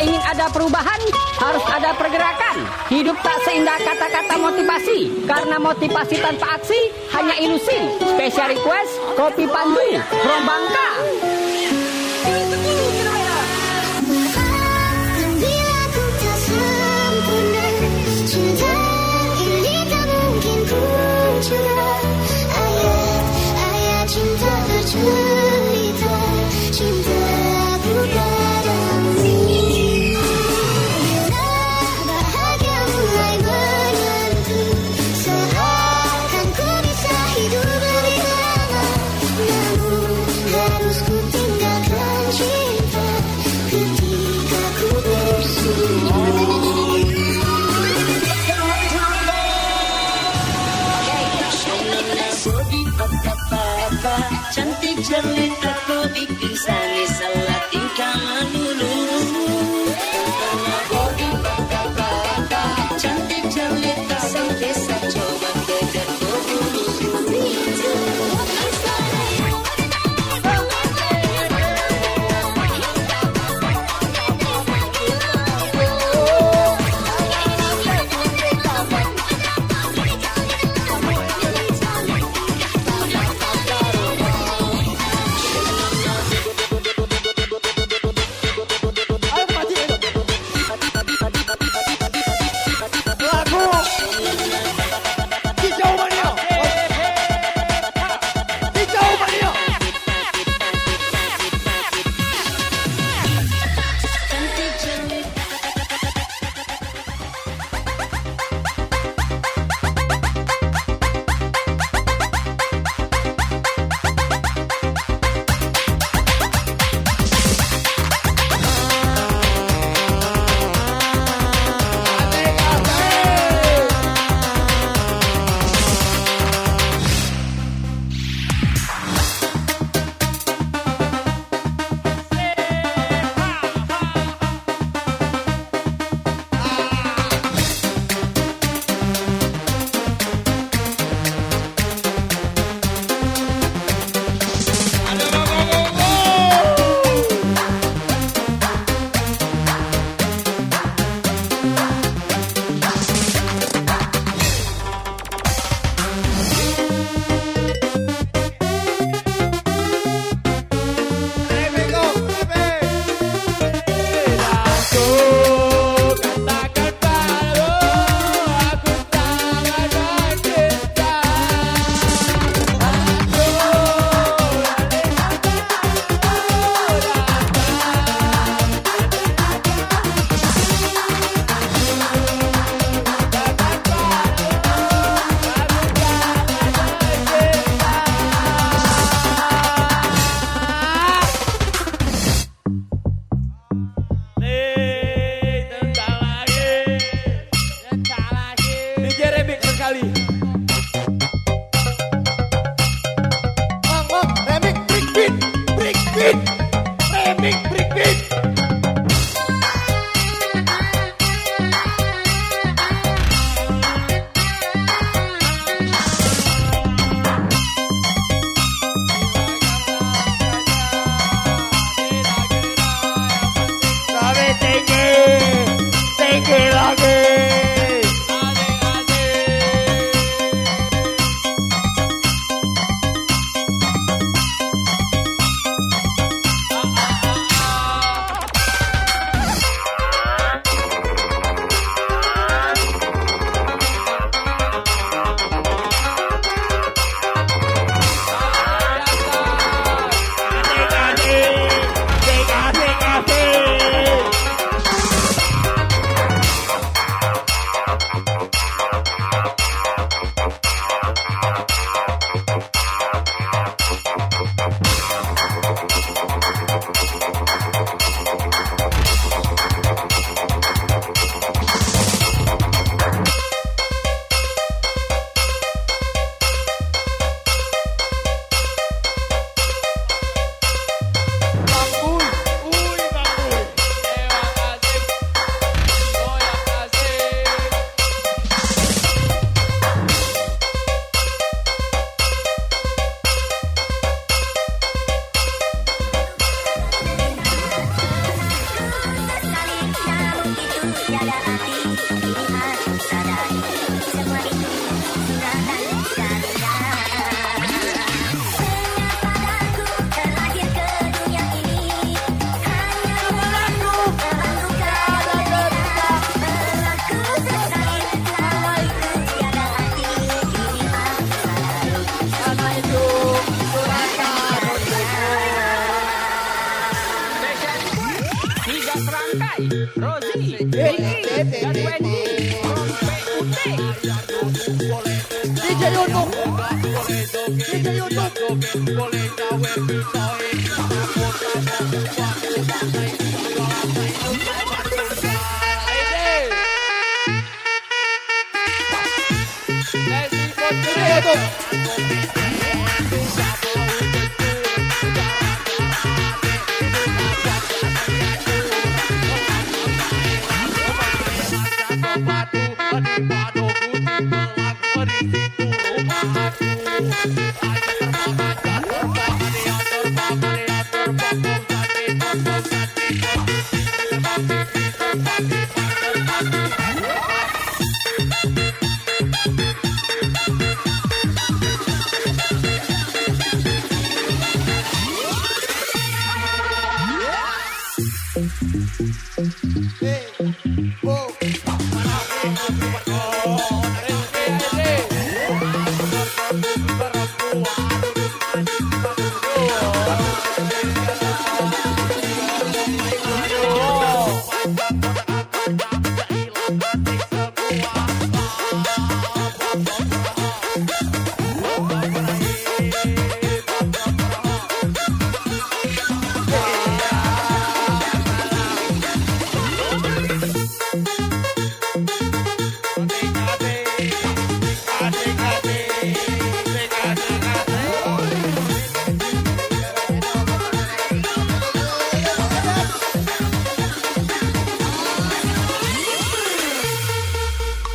S9: ingin ada perubahan, harus ada pergerakan. Hidup tak seindah kata-kata motivasi, karena motivasi tanpa aksi hanya ilusi. Special request, Kopi Pandu, from Bangka.
S5: Bila ku tak sempurna, cinta ini tak mungkin punca. Ayat cinta bercerita, cintaku padamu. Bila bahagia mulai menentu, seakan ku bisa hidup lebih lama. Namun harus ku tinggalkan cinta ketika ku bersunyi.
S8: Cantik jelita kau bikin sange salah tingkah melulu. Cantik jelita sampai saya coba kejar kau dulu.
S9: serangkai, Rozi, Vicky, dan Wendy from PUT.
S2: DJ Youtube. DJ Youtube.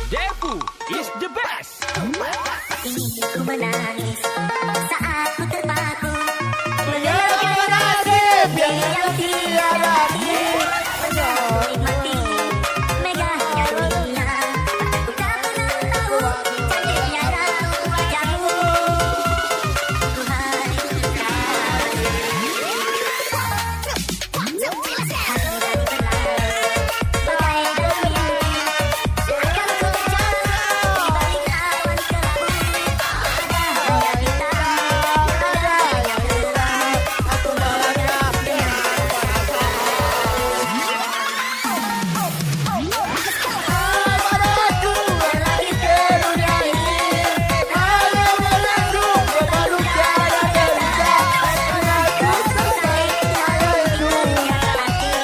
S9: Devu is the best.
S5: Ini ku menangis saat ku terpaku
S2: Menyerahkan nasib yang tiada arti.
S5: menikmati megahnya dunia. Ku tak pernah tahu cantiknya ratu wajahmu. Tuhan hari dari berlalu bagai dalam mimpi. Seakan ku berjalan di balik awan kelabu. Ada hanya kita, ada yang gelap. Aku melangkah padaku berlari ke dunia ini. Hanya menanggung berbalu tiada derita. Aku selesai tiada dunia lagi.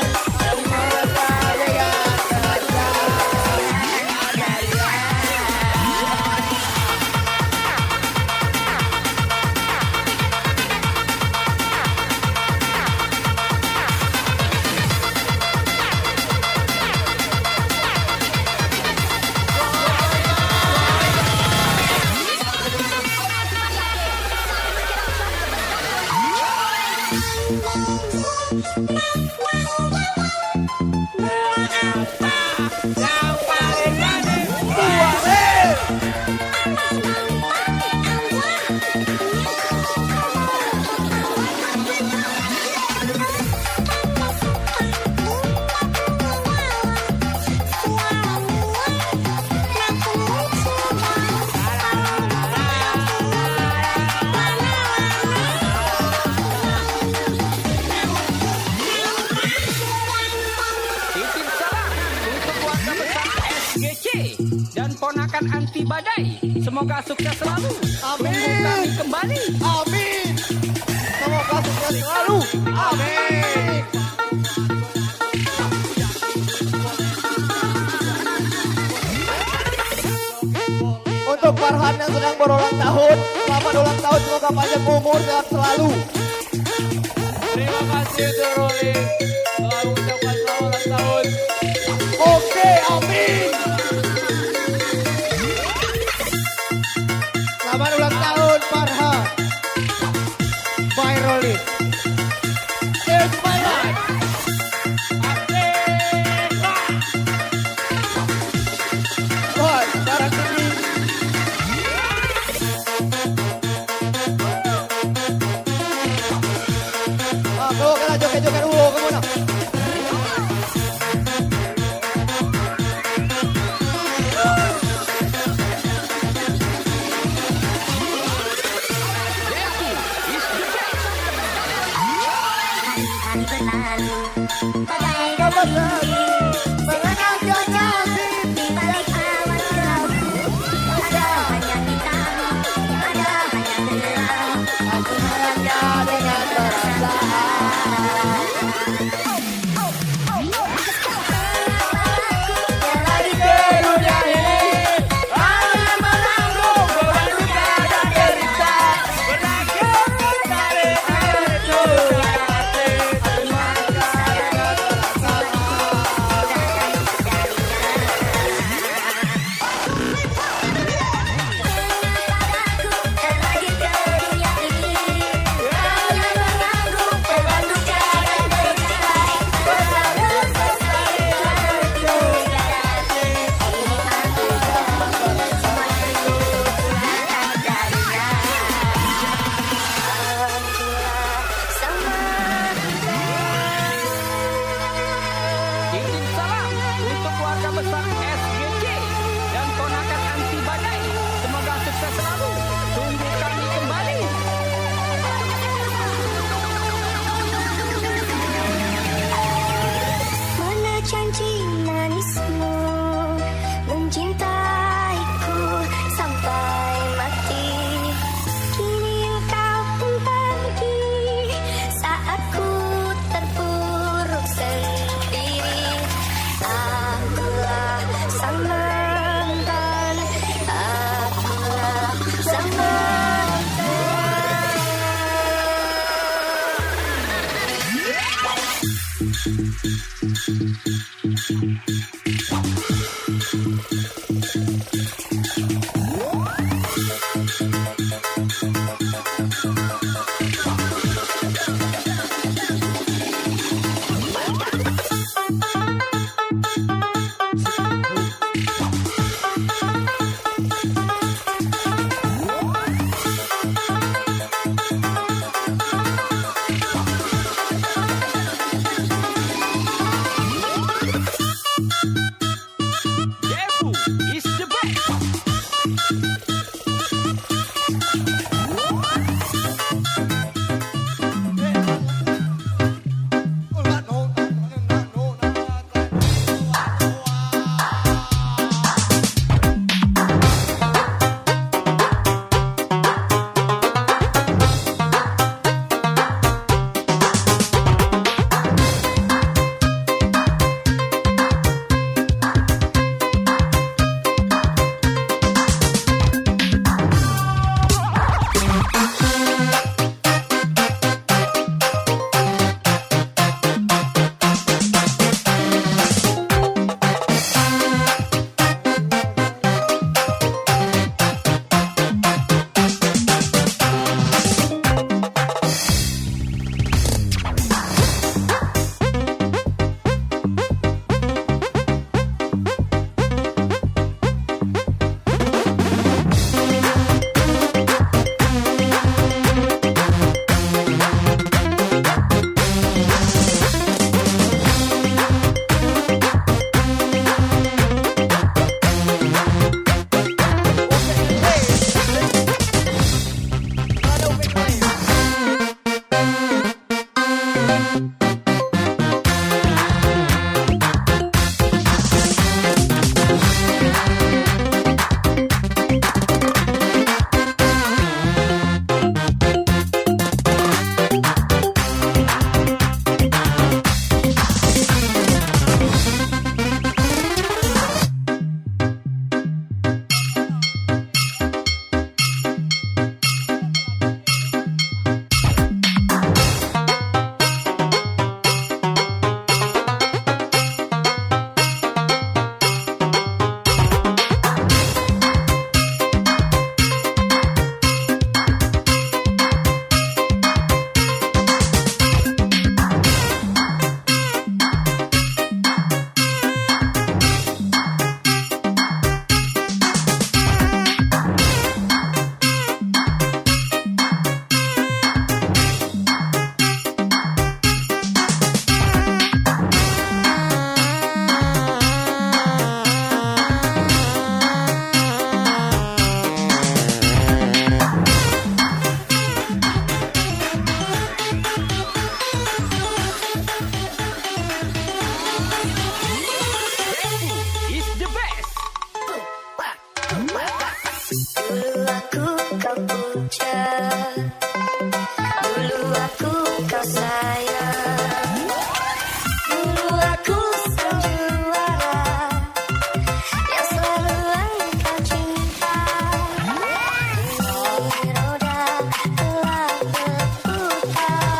S9: Titip salam untuk keluarga besar SGC dan ponakan anti badai. Semoga sukses selalu.
S2: Amin.
S9: Tunggu kami kembali.
S2: Amin. Semoga sukses selalu. Amin. Untuk Farhan yang sedang berulang tahun, selamat ulang tahun, semoga panjang umur, sehat selalu.
S6: Terima kasih Doroli. Selalu ucapkan selamat ulang tahun.
S2: Oke, amin. Selamat ulang tahun Farhan. Bye Rolly. Here's my life. Wah, sekarang ini. Kamu kena joget-joget dulu, kamu nak.
S9: Devu is the best.
S5: hari berlalu bagai dalam mimpi seakan ku terjebak di balik awan kelabu. Ada hanya kita, ada hanya gelam. Aku hanya dengan perasaan. Lagi ke dunia ini, hanya menanggung beban duka dan derita. Berakhir dari itu hati, maka lagi ke dunia ini, hanya menanggung beban duka dan derita. Berlalu selesai itu hati, ini aku semua itu curahkan darinya.
S9: Izin salam untuk keluarga besar SGJ dan ponakan anti badai. Semoga sukses selalu. Tunggu kami kembali.
S5: Mana janji manismu mencintaiku sampai mati. Kini engkau pun pergi saat ku terpuruk sendiri. Akulah sang mantan, akulah sang mantan.
S9: Devu is the best.
S5: aku sang juara yang selalu engkau cinta. Meski roda telah berputar,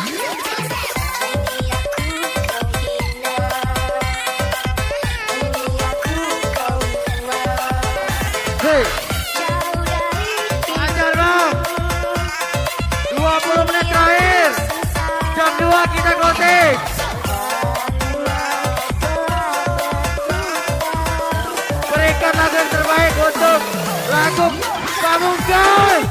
S5: ini aku kau hina, ini aku kau kenal.
S2: Hei,
S5: Jauh dari
S2: ajar bang. 20 menit terakhir. Jam 2 kita closing. Berikan lagu yang terbaik untuk lagu Pamungkas.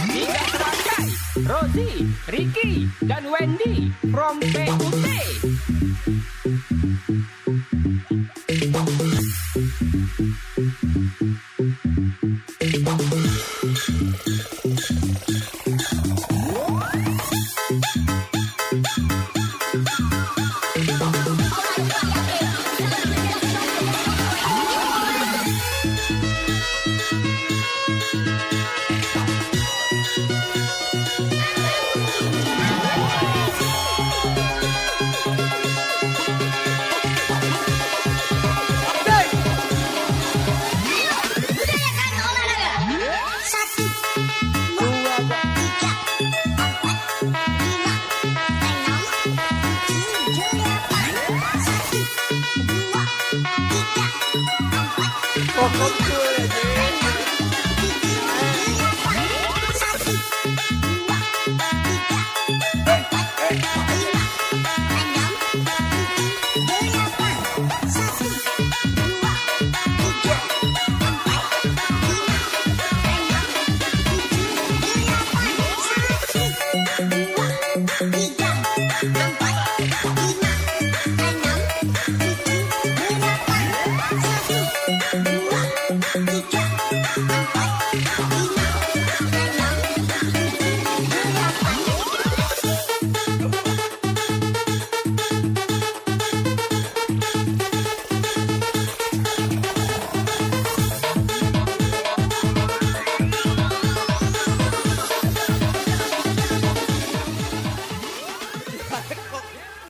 S9: Hingga terakhir, Rosie, Ricky, dan Wendy from PUT.
S5: Budayakan olahraga. 1, 2, 3, 4, 5, 6, 7, 8. 1, 2, 3, 4, 5, 6, 7, 8.
S2: Pokok tuh ya, Jeng.
S5: 1, 2, 3, 4,